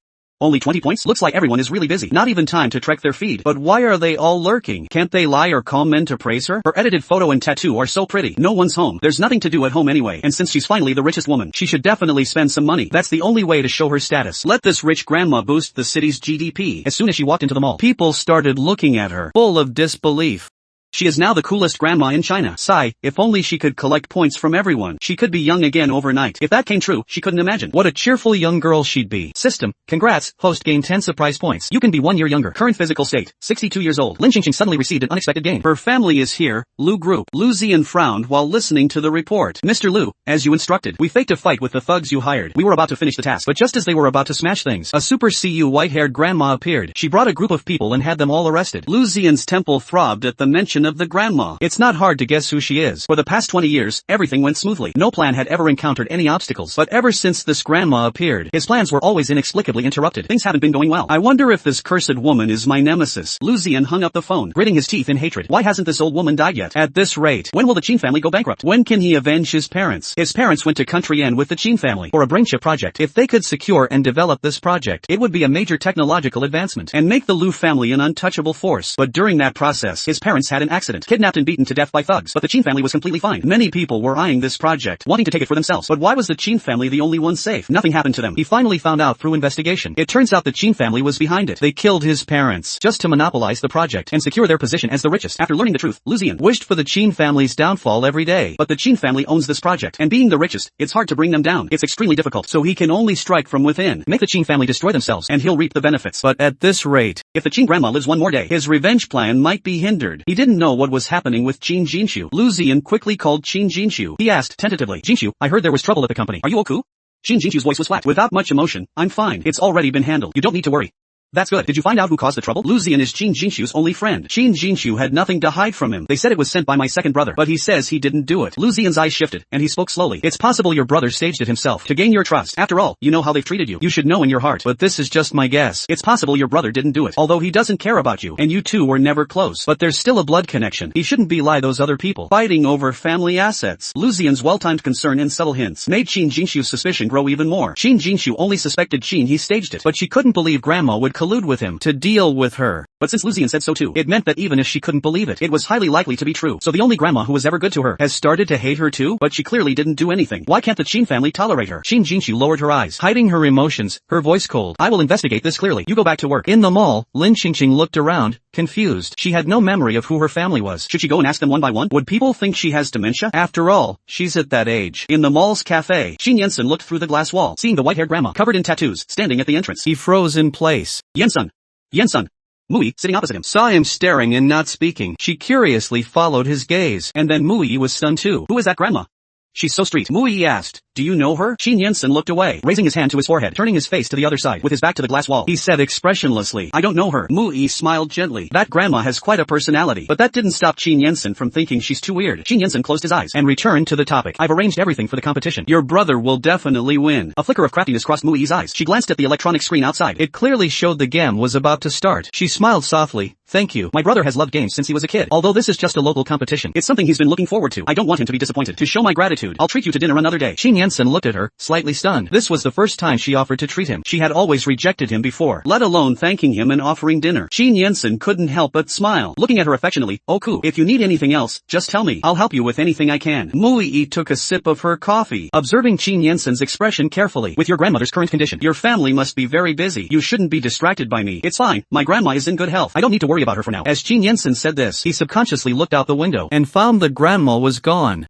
Only 20 points? Looks like everyone is really busy. Not even time to check their feed. But why are they all lurking? Can't they lie or call men to praise her? Her edited photo and tattoo are so pretty. No one's home. There's nothing to do at home anyway. And since she's finally the richest woman, she should definitely spend some money. That's the only way to show her status. Let this rich grandma boost the city's GDP. As soon as she walked into the mall, people started looking at her, full of disbelief. She is now the coolest grandma in China. Sigh, if only she could collect points from everyone. She could be young again overnight. If that came true, she couldn't imagine what a cheerful young girl she'd be. System, congrats, host gained 10 surprise points. You can be 1 year younger. Current physical state, 62 years old. Lin Qingqing suddenly received an unexpected gain. Her family is here, Lu Group. Lu Xian frowned while listening to the report. Mr. Lu, as you instructed, we faked a fight with the thugs you hired. We were about to finish the task, but just as they were about to smash things, a super CU white-haired grandma appeared. She brought a group of people and had them all arrested. Lu Xian's temple throbbed at the mention of the grandma. It's not hard to guess who she is. For the past 20 years, everything went smoothly. No plan had ever encountered any obstacles. But ever since this grandma appeared, his plans were always inexplicably interrupted. Things haven't been going well. I wonder if this cursed woman is my nemesis. Lu Xian hung up the phone, gritting his teeth in hatred. Why hasn't this old woman died yet? At this rate, when will the Qin family go bankrupt? When can he avenge his parents? His parents went to Country N with the Qin family for a brain chip project. If they could secure and develop this project, it would be a major technological advancement and make the Lu family an untouchable force. But during that process, his parents had an accident, kidnapped and beaten to death by thugs. But the Qin family was completely fine. Many people were eyeing this project, wanting to take it for themselves. But why was the Qin family the only one safe? Nothing happened to them. He finally found out through investigation. It turns out the Qin family was behind it. They killed his parents just to monopolize the project and secure their position as the richest. After learning the truth, Lu Xian wished for the Qin family's downfall every day. But the Qin family owns this project, and being the richest, it's hard to bring them down. It's extremely difficult, so he can only strike from within. Make the Qin family destroy themselves, and he'll reap the benefits. But at this rate, if the Qin grandma lives one more day, his revenge plan might be hindered. He didn't know what was happening with Qin Jinshu. Lu Xian quickly called Qin Jinshu. He asked tentatively, Jinshu, I heard there was trouble at the company. Are you okay? Qin Jinshu's voice was flat. Without much emotion, I'm fine. It's already been handled. You don't need to worry. That's good. Did you find out who caused the trouble? Lu Ziyan is Qin Jinshu's only friend. Qin Jinshu had nothing to hide from him. They said it was sent by my second brother, but he says he didn't do it. Lu Ziyan's eyes shifted, and he spoke slowly. It's possible your brother staged it himself to gain your trust. After all, you know how they've treated you. You should know in your heart. But this is just my guess. It's possible your brother didn't do it, although he doesn't care about you, and you two were never close. But there's still a blood connection. He shouldn't belie those other people. Fighting over family assets. Lu Ziyan's well-timed concern and subtle hints made Qin Jinshu's suspicion grow even more. Qin Jinshu only suspected Qin he staged it, but she couldn't believe Grandma would collude with him to deal with her. But since Lu Ziyan said so too, it meant that even if she couldn't believe it, it was highly likely to be true. So the only grandma who was ever good to her has started to hate her too? But she clearly didn't do anything. Why can't the Qin family tolerate her? Qin Jinshu lowered her eyes, hiding her emotions, her voice cold. I will investigate this clearly. You go back to work. In the mall, Lin Qingqing looked around, confused. She had no memory of who her family was. Should she go and ask them one by one? Would people think she has dementia? After all, she's at that age. In the mall's cafe, Qin Yansen looked through the glass wall, seeing the white-haired grandma, covered in tattoos, standing at the entrance. He froze in place. Yansen! Yansen! Mui, sitting opposite him, saw him staring and not speaking. She curiously followed his gaze, and then Mui was stunned too. Who is that grandma? She's so street. Mui asked. Do you know her? Qin Yansen looked away, raising his hand to his forehead, turning his face to the other side, with his back to the glass wall. He said expressionlessly, I don't know her. Mui smiled gently. That grandma has quite a personality. But that didn't stop Qin Yansen from thinking she's too weird. Qin Yansen closed his eyes and returned to the topic. I've arranged everything for the competition. Your brother will definitely win. A flicker of craftiness crossed Mui's eyes. She glanced at the electronic screen outside. It clearly showed the game was about to start. She smiled softly. Thank you. My brother has loved games since he was a kid. Although this is just a local competition, it's something he's been looking forward to. I don't want him to be disappointed. To show my gratitude, I'll treat you to dinner another day. Qin Yansen looked at her, slightly stunned. This was the first time she offered to treat him. She had always rejected him before, let alone thanking him and offering dinner. Qin Yansen couldn't help but smile, looking at her affectionately. Oh cool. If you need anything else, just tell me. I'll help you with anything I can. Mui took a sip of her coffee, observing Qin Yansen's expression carefully. With your grandmother's current condition, your family must be very busy. You shouldn't be distracted by me. It's fine. My grandma is in good health. I don't need to worry about her for now. As Qin Yansen said this, he subconsciously looked out the window and found the grandma was gone.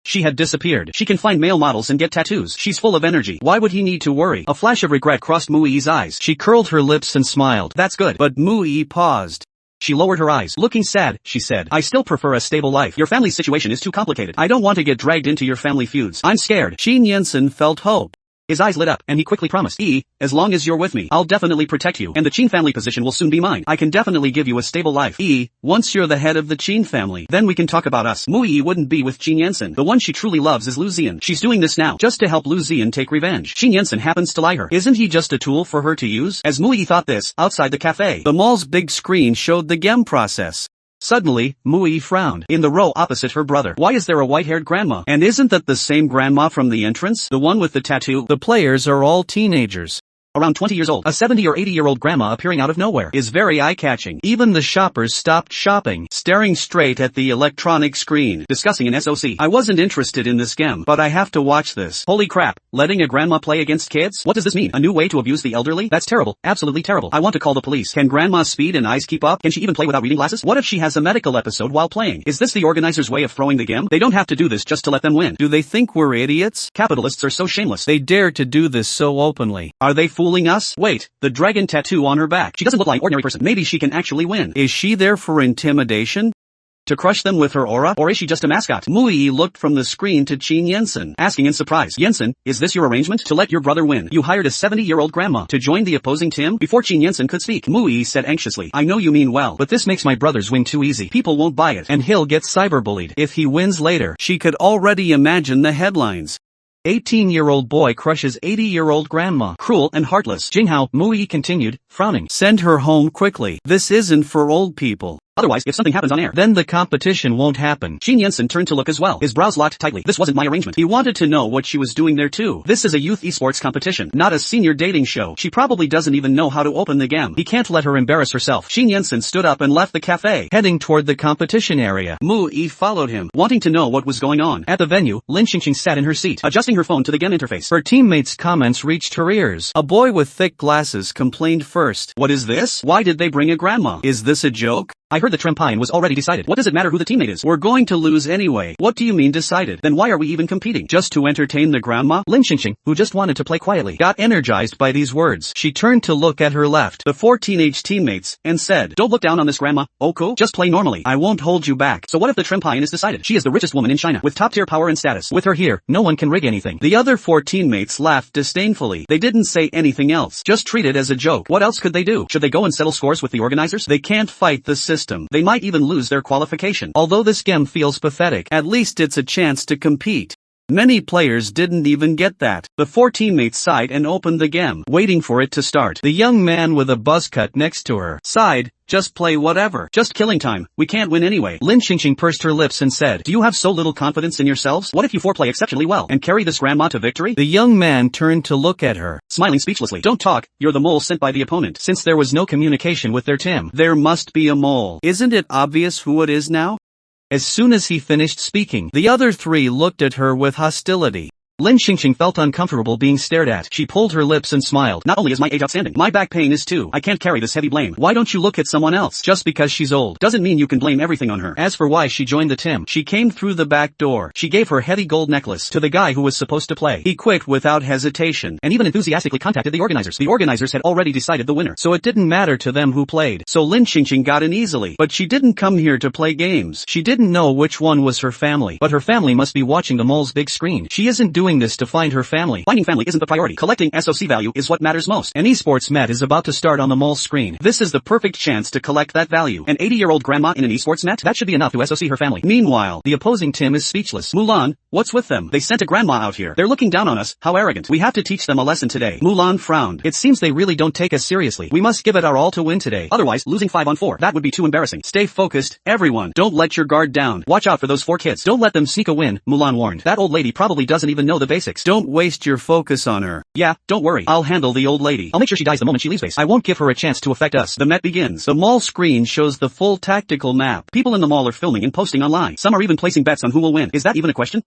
She had disappeared. She can find male models and get tattoos. She's full of energy. Why would he need to worry? A flash of regret crossed Mui's eyes. She curled her lips and smiled. That's good. But Mui paused. She lowered her eyes. Looking sad, she said, I still prefer a stable life. Your family's situation is too complicated. I don't want to get dragged into your family feuds. I'm scared. Qin Yansen felt hope. His eyes lit up, and he quickly promised, as long as you're with me, I'll definitely protect you, and the Qin family position will soon be mine. I can definitely give you a stable life. Once you're the head of the Qin family, then we can talk about us. Mui wouldn't be with Qin Yansen. The one she truly loves is Lu Ziyan. She's doing this now, just to help Lu Ziyan take revenge. Qin Yansen happens to like her. Isn't he just a tool for her to use? As Mui thought this, outside the cafe, the mall's big screen showed the game process. Suddenly, Mui frowned. In the row opposite her brother. Why is there a white-haired grandma? And isn't that the same grandma from the entrance? The one with the tattoo? The players are all teenagers. Around 20 years old, a 70 or 80-year-old grandma appearing out of nowhere is very eye-catching. Even the shoppers stopped shopping, staring straight at the electronic screen, discussing an SOC. I wasn't interested in this game, but I have to watch this. Holy crap, letting a grandma play against kids? What does this mean? A new way to abuse the elderly? That's terrible, absolutely terrible. I want to call the police. Can grandma's speed and eyes keep up? Can she even play without reading glasses? What if she has a medical episode while playing? Is this the organizer's way of throwing the game? They don't have to do this just to let them win. Do they think we're idiots? Capitalists are so shameless. They dare to do this so openly. Are they fooling us? Wait. The dragon tattoo on her back. She doesn't look like an ordinary person. Maybe she can actually win. Is she there for intimidation? To crush them with her aura? Or is she just a mascot? Mui looked from the screen to Qin Yansen, asking in surprise, Yansen, is this your arrangement? To let your brother win, you hired a 70-year-old grandma to join the opposing team? Before Qin Yansen could speak, Mui said anxiously, I know you mean well, but this makes my brother's win too easy. People won't buy it, and he'll get cyberbullied. If he wins later, she could already imagine the headlines. 18-year-old boy crushes 80-year-old grandma. Cruel and heartless. Jinghao, Mui continued, frowning. Send her home quickly. This isn't for old people. Otherwise, if something happens on air, then the competition won't happen. Qin Yansen turned to look as well, his brows locked tightly. This wasn't my arrangement. He wanted to know what she was doing there too. This is a youth esports competition, not a senior dating show. She probably doesn't even know how to open the game. He can't let her embarrass herself. Qin Yansen stood up and left the cafe, heading toward the competition area. Mui followed him, wanting to know what was going on. At the venue, Lin Qingqing sat in her seat, adjusting her phone to the game interface. Her teammates' comments reached her ears. A boy with thick glasses complained first. What is this? Why did they bring a grandma? Is this a joke? I heard the Trempine was already decided. What does it matter who the teammate is? We're going to lose anyway. What do you mean decided? Then why are we even competing? Just to entertain the grandma? Lin Xingxing, who just wanted to play quietly, got energized by these words. She turned to look at her left, the 4 teenage teammates, and said, "Don't look down on this grandma, Oku. Just play normally. I won't hold you back." So what if the Trempine is decided? She is the richest woman in China, with top-tier power and status. With her here, no one can rig anything. The other 4 teammates laughed disdainfully. They didn't say anything else. Just treat it as a joke. What else could they do? Should they go and settle scores with the organizers? They can't fight the system. They might even lose their qualification. Although this game feels pathetic, at least it's a chance to compete. Many players didn't even get that. The 4 teammates sighed and opened the game, waiting for it to start. The young man with a buzz cut next to her sighed, "Just play whatever. Just killing time. We can't win anyway." Lin Xingxing pursed her lips and said, "Do you have so little confidence in yourselves? What if you 4 play exceptionally well and carry this grandma to victory?" The young man turned to look at her, smiling speechlessly. "Don't talk. You're the mole sent by the opponent." Since there was no communication with their team, there must be a mole. Isn't it obvious who it is now? As soon as he finished speaking, the other 3 looked at her with hostility. Lin Xingxing felt uncomfortable being stared at. She pulled her lips and smiled. "Not only is my age outstanding, my back pain is too. I can't carry this heavy blame. Why don't you look at someone else? Just because she's old doesn't mean you can blame everything on her." As for why she joined the team, she came through the back door. She gave her heavy gold necklace to the guy who was supposed to play. He quit without hesitation, and even enthusiastically contacted the organizers. The organizers had already decided the winner, so it didn't matter to them who played. So Lin Xingxing got in easily. But she didn't come here to play games. She didn't know which one was her family. But her family must be watching the mole's big screen. She isn't doing this to find her family. Finding family isn't the priority. Collecting SOC value is what matters most. An esports mat is about to start on the mall screen. This is the perfect chance to collect that value. An 80-year-old grandma in an esports mat? That should be enough to SOC her family. Meanwhile, the opposing team is speechless. "Mulan, what's with them? They sent a grandma out here. They're looking down on us. How arrogant. We have to teach them a lesson today." Mulan frowned. "It seems they really don't take us seriously. We must give it our all to win today. Otherwise, losing 5 on 4, that would be too embarrassing. Stay focused, everyone. Don't let your guard down. Watch out for those 4 kids. Don't let them sneak a win," Mulan warned. "That old lady probably doesn't even know the basics. Don't waste your focus on her." "Yeah, don't worry. I'll handle the old lady. I'll make sure she dies the moment she leaves base. I won't give her a chance to affect us." The met begins. The mall screen shows the full tactical map. People in the mall are filming and posting online. Some are even placing bets on who will win. Is that even a question?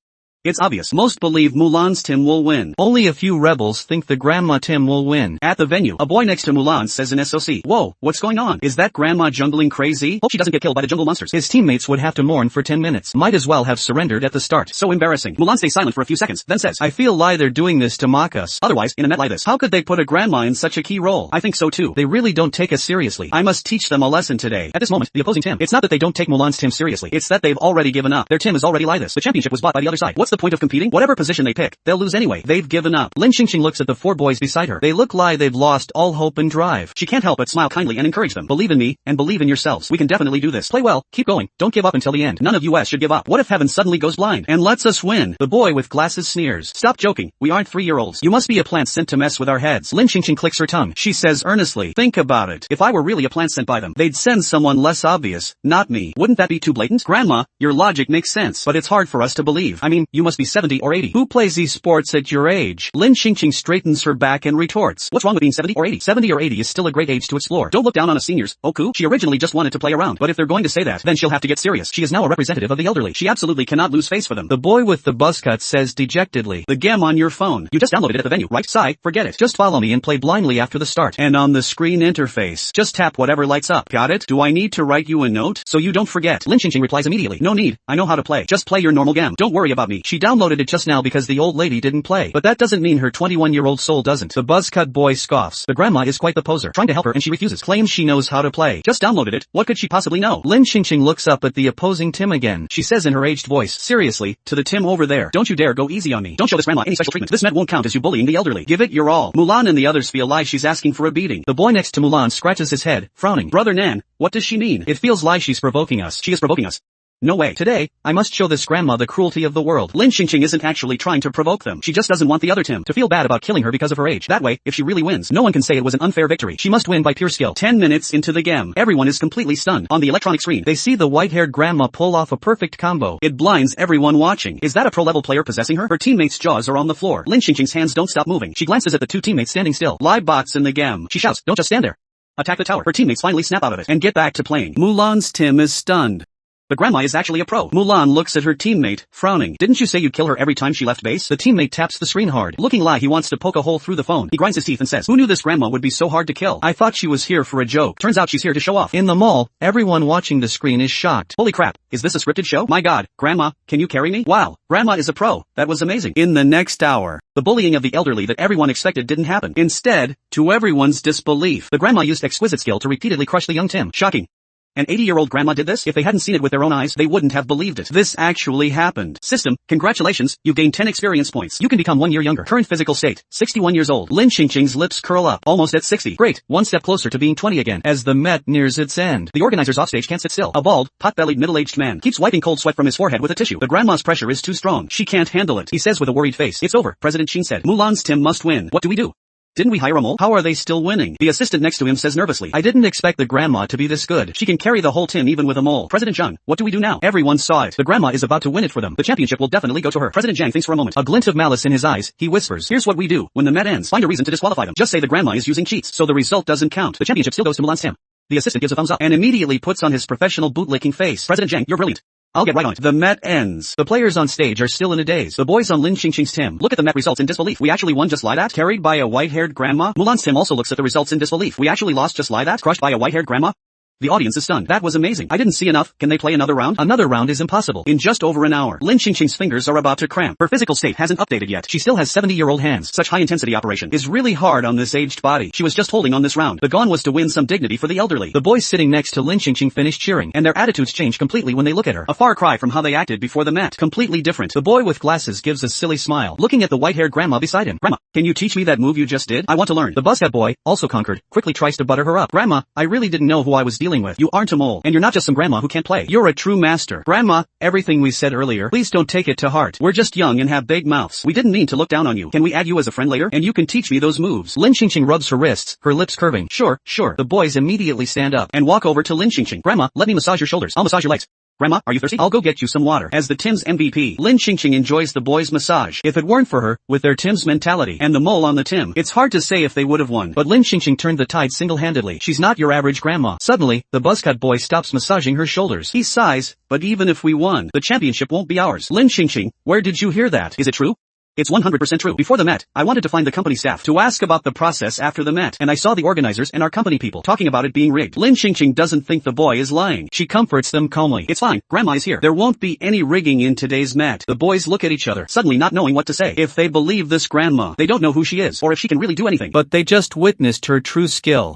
It's obvious. Most believe Mulan's team will win. Only a few rebels think the grandma team will win. At the venue, a boy next to Mulan says in SOC, "Whoa, what's going on? Is that grandma jungling crazy? Hope she doesn't get killed by the jungle monsters." His teammates would have to mourn for 10 minutes. Might as well have surrendered at the start. So embarrassing. Mulan stays silent for a few seconds, then says, "I feel like they're doing this to mock us. Otherwise, in a net like this, how could they put a grandma in such a key role?" "I think so too. They really don't take us seriously. I must teach them a lesson today." At this moment, the opposing team, it's not that they don't take Mulan's team seriously. It's that they've already given up. Their team is already like this. The championship was bought by the other side. What's the point of competing? Whatever position they pick, they'll lose anyway. They've given up. Lin Xingxing looks at the 4 boys beside her. They look like they've lost all hope and drive. She can't help but smile kindly and encourage them. "Believe in me, and believe in yourselves. We can definitely do this. Play well, keep going, don't give up until the end. None of us should give up. What if heaven suddenly goes blind and lets us win?" The boy with glasses sneers. "Stop joking. We aren't 3-year-olds. You must be a plant sent to mess with our heads." Lin Xingxing clicks her tongue. She says earnestly, "Think about it. If I were really a plant sent by them, they'd send someone less obvious, not me. Wouldn't that be too blatant?" "Grandma, your logic makes sense, but it's hard for us to believe. I mean, you must be 70 or 80. Who plays sports at your age?" Lin Xingxing straightens her back and retorts, "What's wrong with being 70 or 80? 70 or 80 is still a great age to explore. Don't look down on us seniors, Oku." She originally just wanted to play around, but if they're going to say that, then she'll have to get serious. She is now a representative of the elderly. She absolutely cannot lose face for them. The boy with the buzz cut says dejectedly, "The game on your phone. You just downloaded it at the venue, right? Sigh, forget it. Just follow me and play blindly after the start. And on the screen interface, just tap whatever lights up. Got it? Do I need to write you a note so you don't forget?" Lin Xingxing replies immediately, "No need. I know how to play. Just play your normal game. Don't worry about me." She downloaded it just now because the old lady didn't play. But that doesn't mean her 21-year-old soul doesn't. The buzz-cut boy scoffs. The grandma is quite the poser, trying to help her and she refuses. Claims she knows how to play. Just downloaded it. What could she possibly know? Lin Xingxing looks up at the opposing Tim again. She says in her aged voice, seriously, to the Tim over there, "Don't you dare go easy on me. Don't show this grandma any special treatment. This med won't count as you bullying the elderly. Give it your all." Mulan and the others feel like she's asking for a beating. The boy next to Mulan scratches his head, frowning. "Brother Nan, what does she mean? It feels like she's provoking us." "She is provoking us. No way. Today, I must show this grandma the cruelty of the world." Lin Xingxing isn't actually trying to provoke them. She just doesn't want the other Tim to feel bad about killing her because of her age. That way, if she really wins, no one can say it was an unfair victory. She must win by pure skill. 10 minutes into the game, everyone is completely stunned. On the electronic screen, they see the white-haired grandma pull off a perfect combo. It blinds everyone watching. Is that a pro-level player possessing her? Her teammates' jaws are on the floor. Lin Xingxing's hands don't stop moving. She glances at the 2 teammates standing still. Live bots in the game. She shouts, "Don't just stand there. Attack the tower." Her teammates finally snap out of it and get back to playing. Mulan's Tim is stunned. The grandma is actually a pro. Mulan looks at her teammate, frowning. Didn't you say you'd kill her every time she left base? The teammate taps the screen hard. Looking like he wants to poke a hole through the phone. He grinds his teeth and says, who knew this grandma would be so hard to kill? I thought she was here for a joke. Turns out she's here to show off. In the mall, everyone watching the screen is shocked. Holy crap, is this a scripted show? My god, grandma, can you carry me? Wow, grandma is a pro. That was amazing. In the next hour, the bullying of the elderly that everyone expected didn't happen. Instead, to everyone's disbelief, the grandma used exquisite skill to repeatedly crush the young Tim. Shocking. An 80-year-old grandma did this? If they hadn't seen it with their own eyes, they wouldn't have believed it. This actually happened. System, congratulations, you gained 10 experience points. You can become 1 year younger. Current physical state, 61 years old. Lin Qingqing's lips curl up, almost at 60. Great, one step closer to being 20 again. As the Met nears its end, the organizers offstage can't sit still. A bald, pot-bellied middle-aged man keeps wiping cold sweat from his forehead with a tissue. The grandma's pressure is too strong. She can't handle it. He says with a worried face, it's over. President Qin said. Mulan's Tim must win. What do we do? Didn't we hire a mole? How are they still winning? The assistant next to him says nervously. I didn't expect the grandma to be this good. She can carry the whole team even with a mole. President Zhang, what do we do now? Everyone saw it. The grandma is about to win it for them. The championship will definitely go to her. President Zhang thinks for a moment. A glint of malice in his eyes, he whispers. Here's what we do. When the Met ends, find a reason to disqualify them. Just say the grandma is using cheats, so the result doesn't count. The championship still goes to Mulan's Tim. The assistant gives a thumbs up and immediately puts on his professional bootlicking face. President Zhang, you're brilliant. I'll get right on it. The Met ends. The players on stage are still in a daze. The boys on Lin Qingqing's Tim look at the Met results in disbelief. We actually won just like that? Carried by a white-haired grandma? Mulan's Tim also looks at the results in disbelief. We actually lost just like that? Crushed by a white-haired grandma? The audience is stunned. That was amazing. I didn't see enough. Can they play another round? Another round is impossible. In just over an hour, Lin Qingqing's fingers are about to cramp. Her physical state hasn't updated yet. She still has 70-year-old hands. Such high-intensity operation is really hard on this aged body. She was just holding on this round. The goal was to win some dignity for the elderly. The boys sitting next to Lin Qingqing finish cheering, and their attitudes change completely when they look at her. A far cry from how they acted before the Met. Completely different. The boy with glasses gives a silly smile, looking at the white-haired grandma beside him. Grandma, can you teach me that move you just did? I want to learn. The buzzcut boy, also conquered, quickly tries to butter her up. Grandma, I really didn't know who I was dealing with. You aren't a mole. And you're not just some grandma who can't play. You're a true master. Grandma, everything we said earlier, please don't take it to heart. We're just young and have big mouths. We didn't mean to look down on you. Can we add you as a friend later? And you can teach me those moves. Lin Qingqing rubs her wrists, her lips curving. Sure. The boys immediately stand up and walk over to Lin Qingqing. Grandma, let me massage your shoulders. I'll massage your legs. Grandma, are you thirsty? I'll go get you some water. As the Tim's MVP, Lin Qingqing enjoys the boys' massage. If it weren't for her, with their Tim's mentality, and the mole on the Tim, it's hard to say if they would have won. But Lin Qingqing turned the tide single-handedly. She's not your average grandma. Suddenly, the buzzcut boy stops massaging her shoulders. He sighs, but even if we won, the championship won't be ours. Lin Qingqing, where did you hear that? Is it true? It's 100% true. Before the Met, I wanted to find the company staff to ask about the process after the Met, and I saw the organizers and our company people talking about it being rigged. Lin Qingqing doesn't think the boy is lying. She comforts them calmly. It's fine. Grandma is here. There won't be any rigging in today's Met. The boys look at each other, suddenly not knowing what to say. If they believe this grandma, they don't know who she is, or if she can really do anything. But they just witnessed her true skill.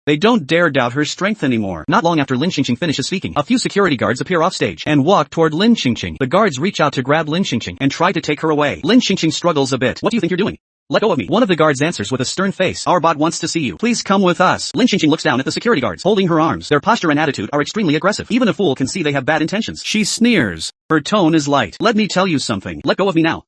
They don't dare doubt her strength anymore. Not long after Lin Qingqing finishes speaking, a few security guards appear offstage and walk toward Lin Qingqing. The guards reach out to grab Lin Qingqing and try to take her away. Lin Qingqing struggles a bit. What do you think you're doing? Let go of me. One of the guards answers with a stern face. Our bot wants to see you. Please come with us. Lin Qingqing looks down at the security guards, holding her arms. Their posture and attitude are extremely aggressive. Even a fool can see they have bad intentions. She sneers. Her tone is light. Let me tell you something. Let go of me now.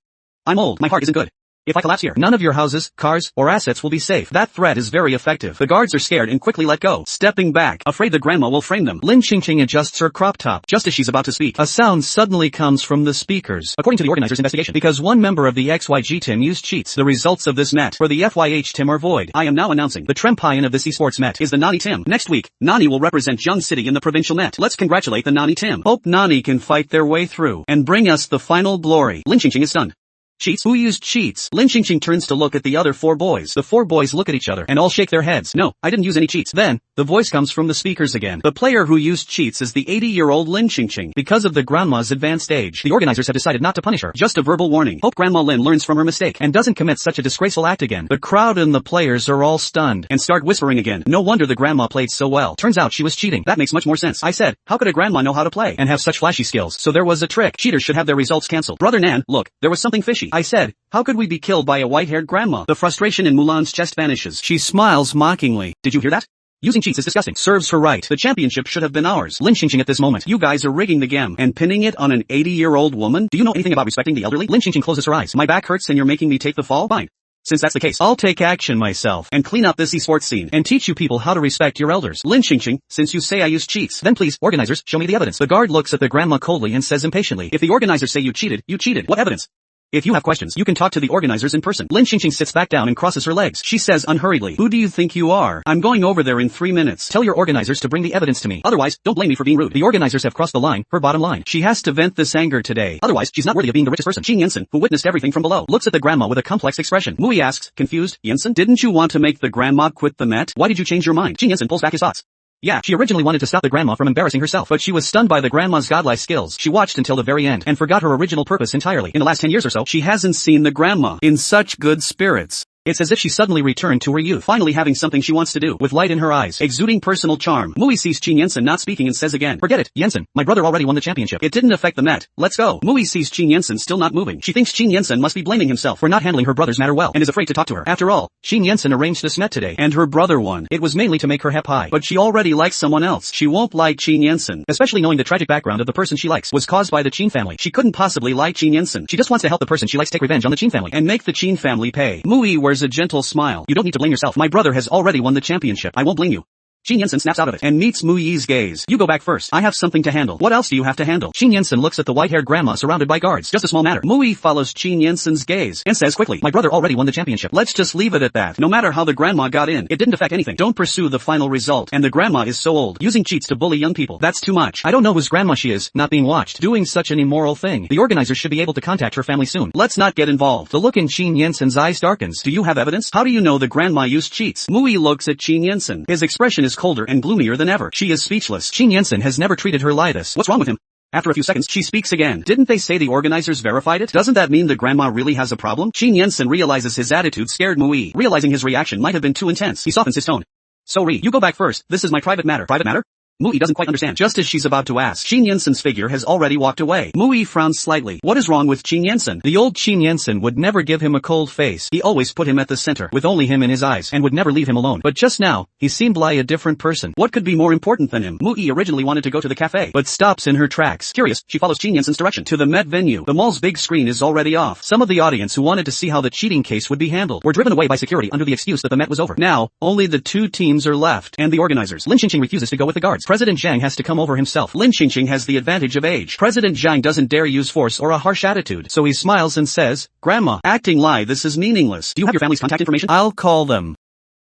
I'm old. My heart isn't good. If I collapse here, none of your houses, cars, or assets will be safe. That threat is very effective. The guards are scared and quickly let go, stepping back, afraid the grandma will frame them. Lin Qingqing adjusts her crop top. Just as she's about to speak, a sound suddenly comes from the speakers. According to the organizers' investigation, because one member of the XYG team used cheats, the results of this Met for the FYH team are void. I am now announcing the champion of this esports Met is the Nani team. Next week, Nani will represent Jiang City in the provincial Met. Let's congratulate the Nani team. Hope Nani can fight their way through and bring us the final glory. Lin Qingqing is stunned. Cheats? Who used cheats? Lin Qingqing turns to look at the other four boys. The four boys look at each other and all shake their heads. No, I didn't use any cheats. Then, the voice comes from the speakers again. The player who used cheats is the 80-year-old Lin Qingqing. Because of the grandma's advanced age, the organizers have decided not to punish her. Just a verbal warning. Hope Grandma Lin learns from her mistake and doesn't commit such a disgraceful act again. The crowd and the players are all stunned and start whispering again. No wonder the grandma played so well. Turns out she was cheating. That makes much more sense. I said, how could a grandma know how to play and have such flashy skills? So there was a trick. Cheaters should have their results cancelled. Brother Nan, look, there was something fishy. I said, how could we be killed by a white-haired grandma? The frustration in Mulan's chest vanishes. She smiles mockingly. Did you hear that? Using cheats is disgusting. Serves her right. The championship should have been ours. Lin Qingqing at this moment. You guys are rigging the game and pinning it on an 80-year-old woman? Do you know anything about respecting the elderly? Lin Qingqing closes her eyes. My back hurts and you're making me take the fall? Fine. Since that's the case, I'll take action myself and clean up this esports scene and teach you people how to respect your elders. Lin Qingqing, since you say I used cheats, then please, organizers, show me the evidence. The guard looks at the grandma coldly and says impatiently, if the organizers say you cheated, you cheated. What evidence? If you have questions, you can talk to the organizers in person. Lin Xingqing sits back down and crosses her legs. She says unhurriedly, "Who do you think you are? I'm going over there in 3 minutes. Tell your organizers to bring the evidence to me. Otherwise, don't blame me for being rude. The organizers have crossed the line, her bottom line. She has to vent this anger today. Otherwise, she's not worthy of being the richest person." Qin Yansen, who witnessed everything from below, looks at the grandma with a complex expression. Mui asks, confused, "Yansen, didn't you want to make the grandma quit the Met? Why did you change your mind?" Qin Yansen pulls back his thoughts. Yeah, she originally wanted to stop the grandma from embarrassing herself, but she was stunned by the grandma's godlike skills. She watched until the very end, and forgot her original purpose entirely. In the last 10 years or so, she hasn't seen the grandma in such good spirits. It's as if she suddenly returned to her youth, finally having something she wants to do, with light in her eyes, exuding personal charm. Mui sees Qin Yansen not speaking and says again, "Forget it, Yansen, my brother already won the championship. It didn't affect the Met. Let's go." Mui sees Qin Yansen still not moving. She thinks Qin Yansen must be blaming himself for not handling her brother's matter well, and is afraid to talk to her. After all, Qin Yansen arranged this Met today, and her brother won. It was mainly to make her happy, but she already likes someone else. She won't like Qin Yansen, especially knowing the tragic background of the person she likes was caused by the Qin family. She couldn't possibly like Qin Yansen. She just wants to help the person she likes take revenge on the Qin family, and make the Qin family pay. Mui wears a gentle smile. "You don't need to blame yourself. My brother has already won the championship. I won't blame you." Qin Yansen snaps out of it, and meets Muyi's gaze. "You go back first. I have something to handle." "What else do you have to handle?" Qin Yansen looks at the white-haired grandma surrounded by guards. "Just a small matter." Mui follows Qin Yansen's gaze, and says quickly, "My brother already won the championship. Let's just leave it at that. No matter how the grandma got in, it didn't affect anything. Don't pursue the final result. And the grandma is so old, using cheats to bully young people. That's too much. I don't know whose grandma she is, not being watched, doing such an immoral thing. The organizers should be able to contact her family soon. Let's not get involved." The look in Qin Yansen's eyes darkens. "Do you have evidence? How do you know the grandma used cheats?" Mui looks at Qin Yansen. His expression is colder and gloomier than ever. She is speechless. Qin Yansen has never treated her like this. What's wrong with him? After a few seconds, she speaks again. "Didn't they say the organizers verified it? Doesn't that mean the grandma really has a problem?" Qin Yansen realizes his attitude scared Mui. Realizing his reaction might have been too intense, he softens his tone. "Sorry, you go back first. This is my private matter." "Private matter?" Mui doesn't quite understand. Just as she's about to ask, Qin Yansen's figure has already walked away. Mui frowns slightly. What is wrong with Qin Yansen? The old Qin Yansen would never give him a cold face. He always put him at the center, with only him in his eyes, and would never leave him alone. But just now, he seemed like a different person. What could be more important than him? Mui originally wanted to go to the cafe, but stops in her tracks. Curious, she follows Qin Yansen's direction to the Met venue. The mall's big screen is already off. Some of the audience who wanted to see how the cheating case would be handled were driven away by security under the excuse that the Met was over. Now, only the two teams are left, and the organizers. Lin Xingqing refuses to go with the guards. President Zhang has to come over himself. Lin Xingqing has the advantage of age. President Zhang doesn't dare use force or a harsh attitude, so he smiles and says, "Grandma, acting like this is meaningless. Do you have your family's contact information? I'll call them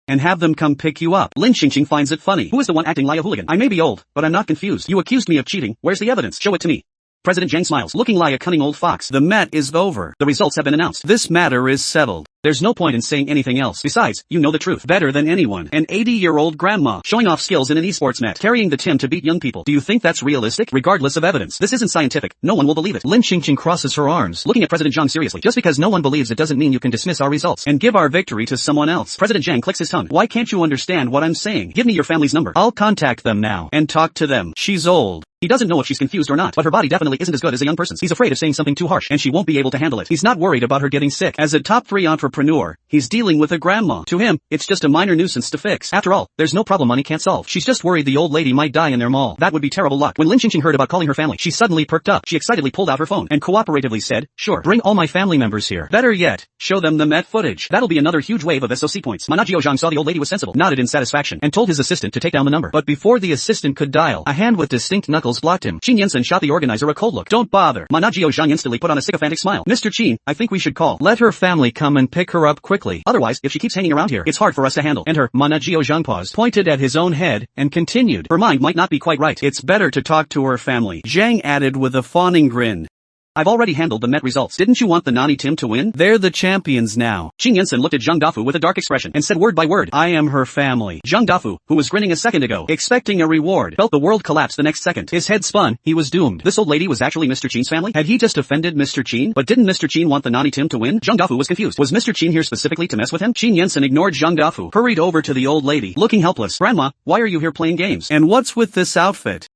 and have them come pick you up." Lin Xingqing finds it funny. "Who is the one acting like a hooligan? I may be old, but I'm not confused. You accused me of cheating. Where's the evidence? Show it to me." President Zhang smiles, looking like a cunning old fox. "The Met is over. The results have been announced. This matter is settled. There's no point in saying anything else. Besides, you know the truth better than anyone. An 80-year-old grandma showing off skills in an esports Met, carrying the Tim to beat young people. Do you think that's realistic? Regardless of evidence, this isn't scientific. No one will believe it." Lin Xingqing crosses her arms, looking at President Zhang seriously. "Just because no one believes it doesn't mean you can dismiss our results and give our victory to someone else." President Zhang clicks his tongue. "Why can't you understand what I'm saying? Give me your family's number. I'll contact them now and talk to them." She's old. He doesn't know if she's confused or not, but her body definitely isn't as good as a young person's. He's afraid of saying something too harsh, and she won't be able to handle it. He's not worried about her getting sick. As a top 3 entrepreneur, he's dealing with a grandma. To him, it's just a minor nuisance to fix. After all, there's no problem money can't solve. She's just worried the old lady might die in their mall. That would be terrible luck. When Lin Xingqing heard about calling her family, she suddenly perked up. She excitedly pulled out her phone and cooperatively said, "Sure, bring all my family members here. Better yet, show them the Met footage. That'll be another huge wave of SOC points." Manhwa Zhang saw the old lady was sensible, nodded in satisfaction, and told his assistant to take down the number. But before the assistant could dial, a hand with distinct knuckles blocked him. Qin Yansen shot the organizer a cold look. "Don't bother." Manhwa Zhang instantly put on a sycophantic smile. "Mr. Qin, I think we should call. Let her family come and pick her up quickly. Otherwise, if she keeps hanging around here, it's hard for us to handle." And her, Manhwa Zhang paused, pointed at his own head, and continued. "Her mind might not be quite right. It's better to talk to her family." Zhang added with a fawning grin, "I've already handled the Met results. Didn't you want the Nani Tim to win? They're the champions now." Qin Yansen looked at Zhang Dafu with a dark expression and said word by word, "I am her family." Zhang Dafu, who was grinning a second ago, expecting a reward, felt the world collapse the next second. His head spun. He was doomed. This old lady was actually Mr. Qin's family? Had he just offended Mr. Qin? But didn't Mr. Qin want the Nani Tim to win? Zhang Dafu was confused. Was Mr. Qin here specifically to mess with him? Qin Yansen ignored Zhang Dafu, hurried over to the old lady, looking helpless. "Grandma, why are you here playing games? And what's with this outfit?"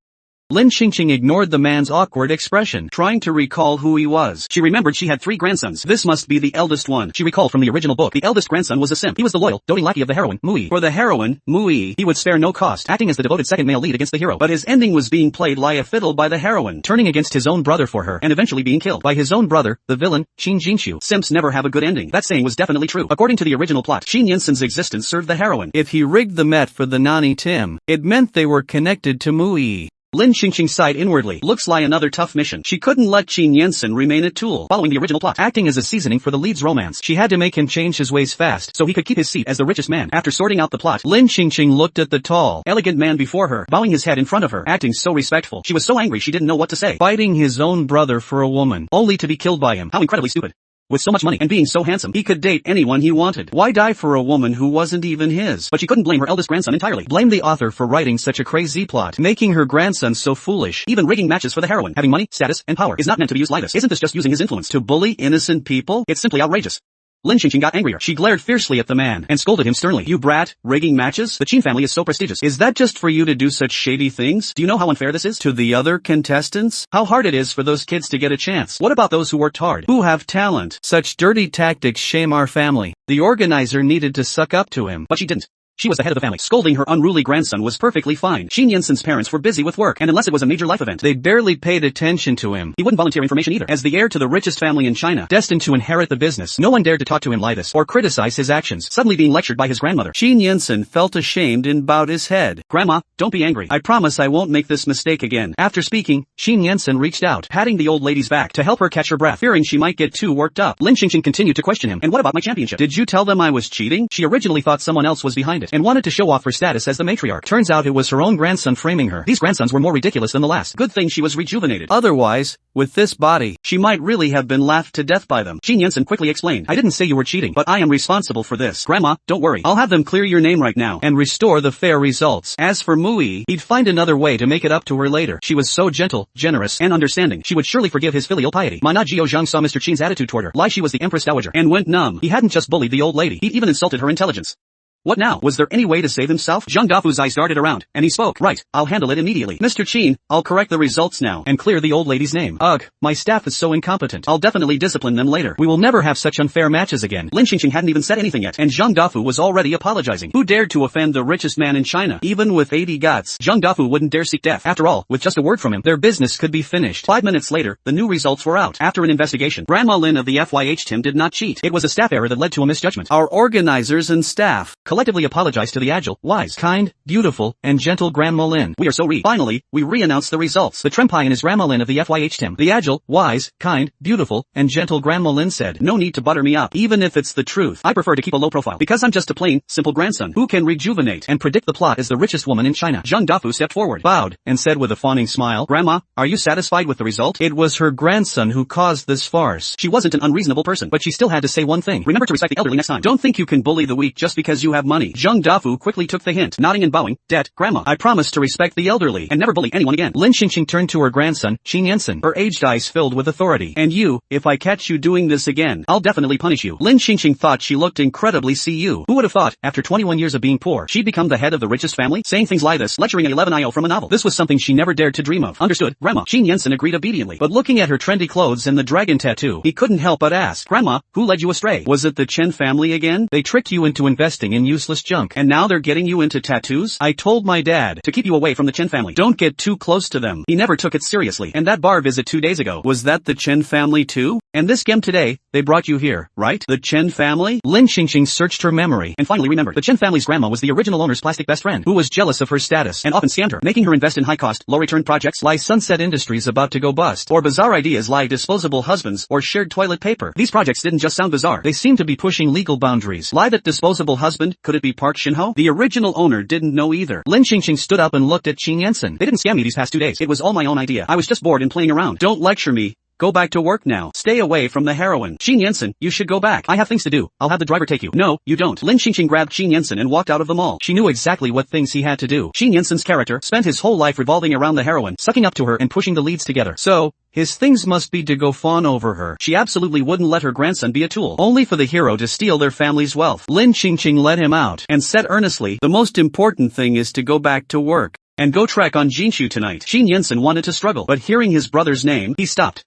Lin Xingqing ignored the man's awkward expression, trying to recall who he was. She remembered she had 3 grandsons. This must be the eldest one. She recalled from the original book, the eldest grandson was a simp. He was the loyal, doting lackey of the heroine, Mui. For the heroine, Mui, he would spare no cost, acting as the devoted second male lead against the hero. But his ending was being played like a fiddle by the heroine, turning against his own brother for her, and eventually being killed by his own brother, the villain, Qin Jinxu. Simps never have a good ending. That saying was definitely true. According to the original plot, Qin Yansen's existence served the heroine. If he rigged the Met for the Nani Tim, it meant they were connected to Mui. Lin Xingqing sighed inwardly. Looks like another tough mission. She couldn't let Qin Yansen remain a tool, following the original plot. Acting as a seasoning for the lead's romance, she had to make him change his ways fast, so he could keep his seat as the richest man. After sorting out the plot, Lin Xingqing looked at the tall, elegant man before her, bowing his head in front of her, acting so respectful. She was so angry she didn't know what to say. Fighting his own brother for a woman, only to be killed by him. How incredibly stupid. With so much money and being so handsome, he could date anyone he wanted. Why die for a woman who wasn't even his? But she couldn't blame her eldest grandson entirely. Blame the author for writing such a crazy plot, making her grandson so foolish. Even rigging matches for the heroine. Having money, status, and power is not meant to be used like this. Isn't this just using his influence to bully innocent people? It's simply outrageous. Lin Xingqing got angrier. She glared fiercely at the man and scolded him sternly. You brat, rigging matches? The Qin family is so prestigious. Is that just for you to do such shady things? Do you know how unfair this is to the other contestants? How hard it is for those kids to get a chance? What about those who worked hard, who have talent? Such dirty tactics shame our family. The organizer needed to suck up to him, but she didn't. She was the head of the family. Scolding her unruly grandson was perfectly fine. Qin Yansen's parents were busy with work, and unless it was a major life event, they barely paid attention to him. He wouldn't volunteer information either. As the heir to the richest family in China, destined to inherit the business, no one dared to talk to him like this, or criticize his actions. Suddenly being lectured by his grandmother, Qin Yansen felt ashamed and bowed his head. Grandma, don't be angry. I promise I won't make this mistake again. After speaking, Qin Yansen reached out, patting the old lady's back to help her catch her breath, fearing she might get too worked up. Lin Xingqing continued to question him. And what about my championship? Did you tell them I was cheating? She originally thought someone else was behind it, and wanted to show off her status as the matriarch. Turns out it was her own grandson framing her. These grandsons were more ridiculous than the last. Good thing she was rejuvenated. Otherwise, with this body, she might really have been laughed to death by them. Qin Yansen quickly explained. I didn't say you were cheating, but I am responsible for this. Grandma, don't worry. I'll have them clear your name right now and restore the fair results. As for Mui, he'd find another way to make it up to her later. She was so gentle, generous, and understanding. She would surely forgive his filial piety. Ma Jio Zhang saw Mr. Qin's attitude toward her, like she was the Empress Dowager, and went numb. He hadn't just bullied the old lady, he'd even insulted her intelligence. What now? Was there any way to save himself? Zhang Dafu's eyes darted around, and he spoke. Right, I'll handle it immediately. Mr. Qin, I'll correct the results now, and clear the old lady's name. Ugh, my staff is so incompetent. I'll definitely discipline them later. We will never have such unfair matches again. Lin Xingqing hadn't even said anything yet, and Zhang Dafu was already apologizing. Who dared to offend the richest man in China? Even with 80 guts, Zhang Dafu wouldn't dare seek death. After all, with just a word from him, their business could be finished. 5 minutes later, the new results were out. After an investigation, Grandma Lin of the FYH team did not cheat. It was a staff error that led to a misjudgment. Our organizers and staff collectively apologized to the agile, wise, kind, beautiful, and gentle Grandma Lin. We are so Finally, we re-announced the results. The Trempai is Grandma Lin of the FYH team. The agile, wise, kind, beautiful, and gentle Grandma Lin said, no need to butter me up, even if it's the truth. I prefer to keep a low profile, because I'm just a plain, simple grandson, who can rejuvenate and predict the plot as the richest woman in China. Zhang Dafu stepped forward, bowed, and said with a fawning smile, Grandma, are you satisfied with the result? It was her grandson who caused this farce. She wasn't an unreasonable person, but she still had to say one thing. Remember to respect the elderly next time. Don't think you can bully the weak just because you have money. Zhang Dafu quickly took the hint, nodding and bowing. Det, Grandma, I promise to respect the elderly and never bully anyone again. Lin Xingqing turned to her grandson, Qin Yansen, her aged eyes filled with authority. And you, if I catch you doing this again, I'll definitely punish you. Lin Xingqing thought she looked incredibly CU. Who would have thought, after 21 years of being poor, she'd become the head of the richest family? Saying things like this, lecturing an 11-IO from a novel. This was something she never dared to dream of. Understood, Grandma. Qin Yansen agreed obediently. But looking at her trendy clothes and the dragon tattoo, he couldn't help but ask, Grandma, who led you astray? Was it the Chen family again? They tricked you into investing in useless junk, and now they're getting you into tattoos? I told my dad to keep you away from the Chen family. Don't get too close to them. He never took it seriously. And that bar visit 2 days ago, was that the Chen family too? And this game today, they brought you here, right? The Chen family? Lin Xingqing searched her memory and finally remembered. The Chen family's grandma was the original owner's plastic best friend, who was jealous of her status and often scammed her, making her invest in high-cost, low-return projects like Sunset Industries about to go bust, or bizarre ideas like disposable husbands or shared toilet paper. These projects didn't just sound bizarre. They seemed to be pushing legal boundaries. Lie that disposable husband? Could it be Park Shin-ho? The original owner didn't know either. Lin Xingqing stood up and looked at Qin Yansen. They didn't scam me these past 2 days. It was all my own idea. I was just bored and playing around. Don't lecture me. Go back to work now. Stay away from the heroine. Qin Yansen, you should go back. I have things to do. I'll have the driver take you. No, you don't. Lin Xingqing grabbed Qin Yansen and walked out of the mall. She knew exactly what things he had to do. Qin Yansen's character spent his whole life revolving around the heroine, sucking up to her and pushing the leads together. So, his things must be to go fawn over her. She absolutely wouldn't let her grandson be a tool, only for the hero to steal their family's wealth. Lin Xingqing let him out and said earnestly, the most important thing is to go back to work and go trek on Jinshu tonight. Qin Yansen wanted to struggle, but hearing his brother's name, he stopped.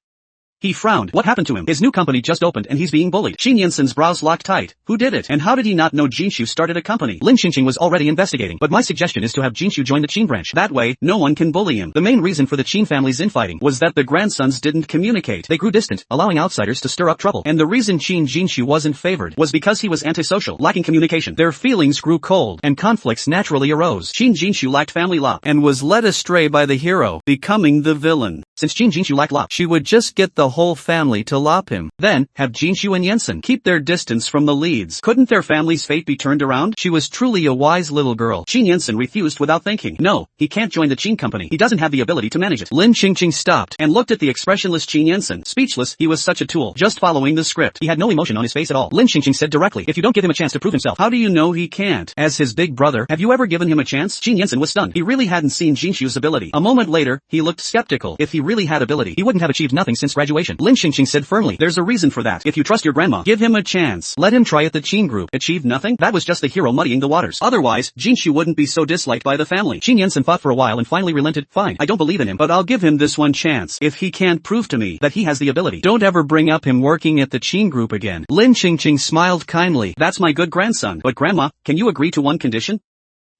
He frowned. What happened to him? His new company just opened and he's being bullied. Qin Yinsen's brows locked tight. Who did it? And how did he not know Jinshu started a company? Lin Xingqing was already investigating, but my suggestion is to have Jinshu join the Qin branch. That way, no one can bully him. The main reason for the Qin family's infighting was that the grandsons didn't communicate. They grew distant, allowing outsiders to stir up trouble. And the reason Qin Jinshu wasn't favored was because he was antisocial, lacking communication. Their feelings grew cold, and conflicts naturally arose. Qin Jinshu lacked family love, and was led astray by the hero, becoming the villain. Since Qin Jinshu lacked love, she would just get the whole family to lop him. Then, have Jinshu and Yensen keep their distance from the leads. Couldn't their family's fate be turned around? She was truly a wise little girl. Qin Yensen refused without thinking. No, he can't join the Qin company. He doesn't have the ability to manage it. Lin Xingqing stopped, and looked at the expressionless Qin Yensen. Speechless, he was such a tool, just following the script. He had no emotion on his face at all. Lin Xingqing said directly, if you don't give him a chance to prove himself, how do you know he can't? As his big brother, have you ever given him a chance? Qin Yensen was stunned. He really hadn't seen Jinshu's ability. A moment later, he looked skeptical. If he really had ability, he wouldn't have achieved nothing since graduation. Lin Xingqing said firmly, there's a reason for that. If you trust your grandma, give him a chance. Let him try at the Qin group. Achieved nothing? That was just the hero muddying the waters. Otherwise, Jinshu wouldn't be so disliked by the family. Qin Yensen thought for a while and finally relented. Fine, I don't believe in him, but I'll give him this one chance. If he can't prove to me that he has the ability, don't ever bring up him working at the Qin group again. Lin Xingqing smiled kindly. That's my good grandson. But grandma, can you agree to one condition?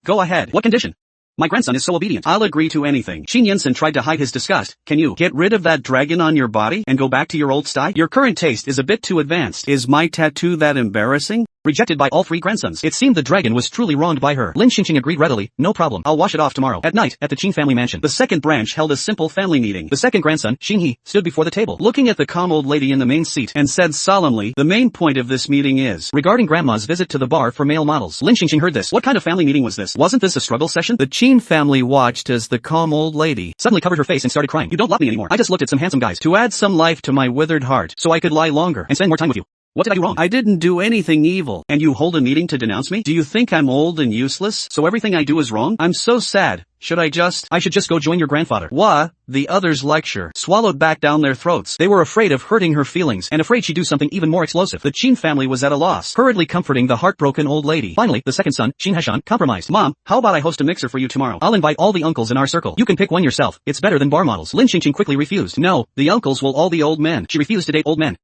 Go ahead. What condition? My grandson is so obedient. I'll agree to anything. Qin Yensen tried to hide his disgust. Can you get rid of that dragon on your body and go back to your old style? Your current taste is a bit too advanced. Is my tattoo that embarrassing? Rejected by all three grandsons. It seemed the dragon was truly wronged by her. Lin Xingqing agreed readily. No problem. I'll wash it off tomorrow. At night, at the Qin family mansion, the second branch held a simple family meeting. The second grandson, Xinghe, stood before the table, looking at the calm old lady in the main seat, and said solemnly, the main point of this meeting is regarding grandma's visit to the bar for male models. Lin Xingqing heard this. What kind of family meeting was this? Wasn't this a struggle session? The Qin family watched as the calm old lady suddenly covered her face and started crying. You don't love me anymore. I just looked at some handsome guys to add some life to my withered heart, so I could lie longer and spend more time with you. What did I do wrong? I didn't do anything evil. And you hold a meeting to denounce me? Do you think I'm old and useless, so everything I do is wrong? I'm so sad. I should just go join your grandfather. Wha? The others' lecture swallowed back down their throats. They were afraid of hurting her feelings and afraid she'd do something even more explosive. The Qin family was at a loss, hurriedly comforting the heartbroken old lady. Finally, the second son, Qin Heshan, compromised. Mom, how about I host a mixer for you tomorrow? I'll invite all the uncles in our circle. You can pick one yourself. It's better than bar models. Lin Xingqing quickly refused. No, the uncles will all be old men. She refused to date old men.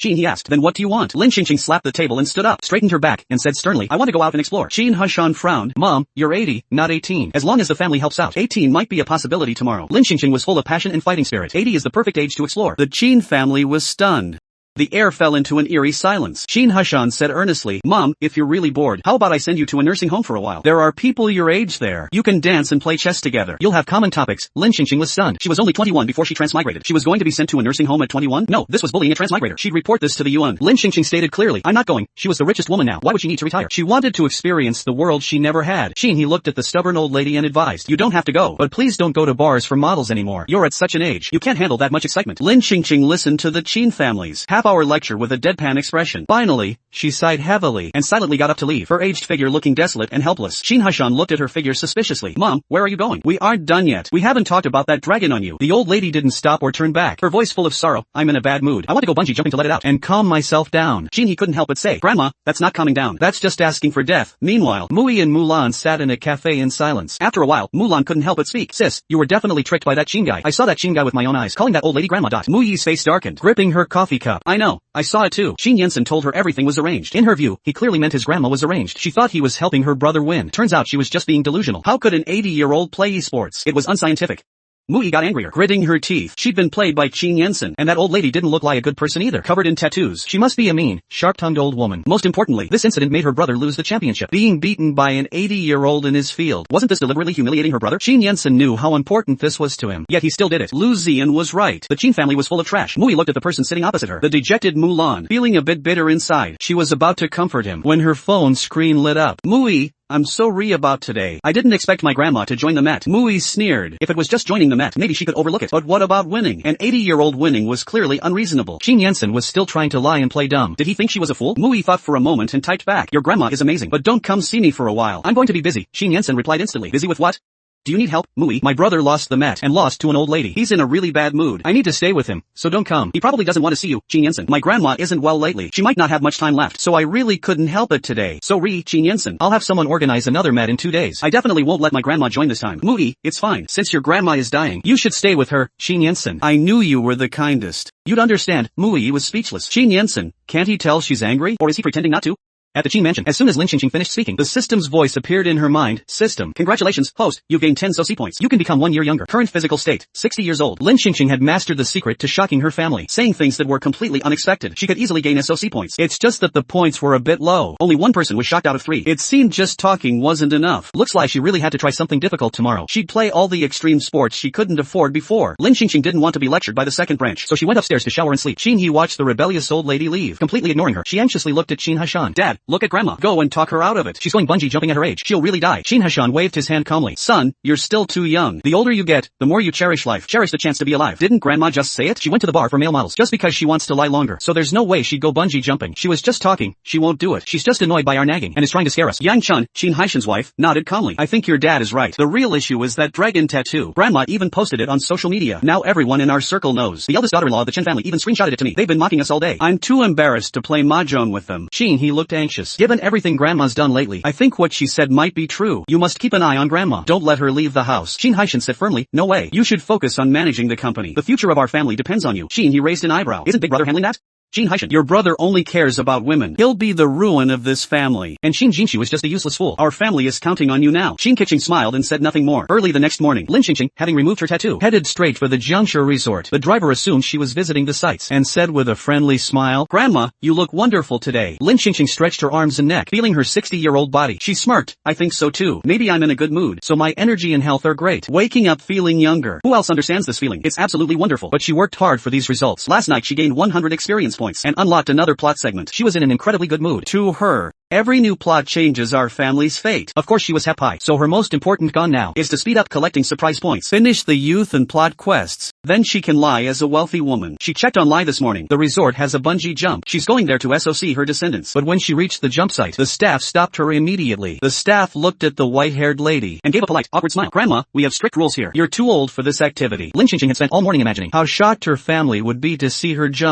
Qin, he asked, then what do you want? Lin Xingqing slapped the table and stood up, straightened her back, and said sternly, I want to go out and explore. Qin Heshan frowned. Mom, you're 80, not 18. As long as the family helps out, 18 might be a possibility tomorrow. Lin Xingqing was full of passion and fighting spirit. 80 is the perfect age to explore. The Qin family was stunned. The air fell into an eerie silence. Qin Heshan said earnestly, Mom, if you're really bored, how about I send you to a nursing home for a while? There are people your age there. You can dance and play chess together. You'll have common topics. Lin Xingqing was stunned. She was only 21 before she transmigrated. She was going to be sent to a nursing home at 21? No, this was bullying a transmigrator. She'd report this to the Yuan. Lin Xingqing stated clearly, I'm not going. She was the richest woman now. Why would she need to retire? She wanted to experience the world she never had. Qin, he looked at the stubborn old lady and advised, you don't have to go, but please don't go to bars for models anymore. You're at such an age. You can't handle that much excitement. Lin Xingqing listened to the Qin family's half-hour lecture with a deadpan expression. Finally, she sighed heavily and silently got up to leave, her aged figure looking desolate and helpless. Qin Heshan looked at her figure suspiciously. Mom, where are you going? We aren't done yet. We haven't talked about that dragon on you. The old lady didn't stop or turn back, her voice full of sorrow. I'm in a bad mood. I want to go bungee jumping to let it out and calm myself down. Qin, he couldn't help but say, Grandma, that's not calming down. That's just asking for death. Meanwhile, Mui and Mulan sat in a cafe in silence. After a while, Mulan couldn't help but speak. Sis, you were definitely tricked by that Qin guy. I saw that Qin guy with my own eyes, calling that old lady grandma. Mui's face darkened, gripping her coffee cup. I know. I saw it too. Qin Yensen told her everything was arranged. In her view, he clearly meant his grandma was arranged. She thought he was helping her brother win. Turns out she was just being delusional. How could an 80-year-old play esports? It was unscientific. Mui got angrier, gritting her teeth. She'd been played by Qin Yensen, and that old lady didn't look like a good person either. Covered in tattoos, she must be a mean, sharp-tongued old woman. Most importantly, this incident made her brother lose the championship. Being beaten by an 80-year-old in his field. Wasn't this deliberately humiliating her brother? Qin Yensen knew how important this was to him, yet he still did it. Lu Ziyan was right. The Qin family was full of trash. Mui looked at the person sitting opposite her, the dejected Mulan, feeling a bit bitter inside. She was about to comfort him when her phone screen lit up. Mui, I'm so about today. I didn't expect my grandma to join the Met. Mui sneered. If it was just joining the Met, maybe she could overlook it. But what about winning? An 80-year-old winning was clearly unreasonable. Qin Yensen was still trying to lie and play dumb. Did he think she was a fool? Mui thought for a moment and typed back. Your grandma is amazing, but don't come see me for a while. I'm going to be busy. Qin Yensen replied instantly. Busy with what? Do you need help, Mui? My brother lost the Met and lost to an old lady. He's in a really bad mood. I need to stay with him, so don't come. He probably doesn't want to see you, Qin Yinsen. My grandma isn't well lately. She might not have much time left, so I really couldn't help it today. So Qin Yinsen, I'll have someone organize another Met in 2 days. I definitely won't let my grandma join this time. Mui, it's fine. Since your grandma is dying, you should stay with her, Qin Yinsen. I knew you were the kindest. You'd understand. Mui was speechless. Qin Yinsen, can't he tell she's angry? Or is he pretending not to? At the Qin mansion, as soon as Lin Xingxing finished speaking, the system's voice appeared in her mind. System. Congratulations, host, you've gained 10 SOC points. You can become 1 year younger. Current physical state, 60 years old. Lin Xingxing had mastered the secret to shocking her family, saying things that were completely unexpected. She could easily gain SOC points. It's just that the points were a bit low. Only one person was shocked out of 3. It seemed just talking wasn't enough. Looks like she really had to try something difficult tomorrow. She'd play all the extreme sports she couldn't afford before. Lin Xingxing didn't want to be lectured by the second branch, so she went upstairs to shower and sleep. Qin He watched the rebellious old lady leave, completely ignoring her. She anxiously looked at Qin Hashan. Dad, look at grandma. Go and talk her out of it. She's going bungee jumping at her age. She'll really die. Qin Hashan waved his hand calmly. Son, you're still too young. The older you get, the more you cherish life. Cherish the chance to be alive. Didn't grandma just say it? She went to the bar for male models just because she wants to lie longer. So there's no way she'd go bungee jumping. She was just talking. She won't do it. She's just annoyed by our nagging and is trying to scare us. Yang Chun, Qin Hashan's wife, nodded calmly. I think your dad is right. The real issue is that dragon tattoo. Grandma even posted it on social media. Now everyone in our circle knows. The eldest daughter-in-law of the Chen family even screenshotted it to me. They've been mocking us all day. I'm too embarrassed to play mahjong with them. Qin He looked anxious. Given everything grandma's done lately, I think what she said might be true. You must keep an eye on grandma. Don't let her leave the house. Qin Haishan said firmly, no way. You should focus on managing the company. The future of our family depends on you. Qin He raised an eyebrow. Isn't Big Brother handling that? Qin Haishan, your brother only cares about women. He'll be the ruin of this family. And Qin Jinshu is just a useless fool. Our family is counting on you now. Qin Keqing smiled and said nothing more. Early the next morning, Lin Xingxing, having removed her tattoo, headed straight for the Jiangshi resort. The driver assumed she was visiting the sites and said with a friendly smile, Grandma, you look wonderful today. Lin Xingxing stretched her arms and neck, feeling her 60-year-old body. She smirked. I think so too. Maybe I'm in a good mood, so my energy and health are great. Waking up feeling younger. Who else understands this feeling? It's absolutely wonderful. But she worked hard for these results. Last night she gained 100 experience points and unlocked another plot segment. She was in an incredibly good mood. To her, every new plot changes our family's fate. Of course she was happy, so her most important goal now is to speed up collecting surprise points. Finish the youth and plot quests. Then she can lie as a wealthy woman. She checked on Lie this morning. The resort has a bungee jump. She's going there to SOC her descendants. But when she reached the jump site, the staff stopped her immediately. The staff looked at the white-haired lady and gave a polite, awkward smile. Grandma, we have strict rules here. You're too old for this activity. Lin Xingxing had spent all morning imagining how shocked her family would be to see her jump.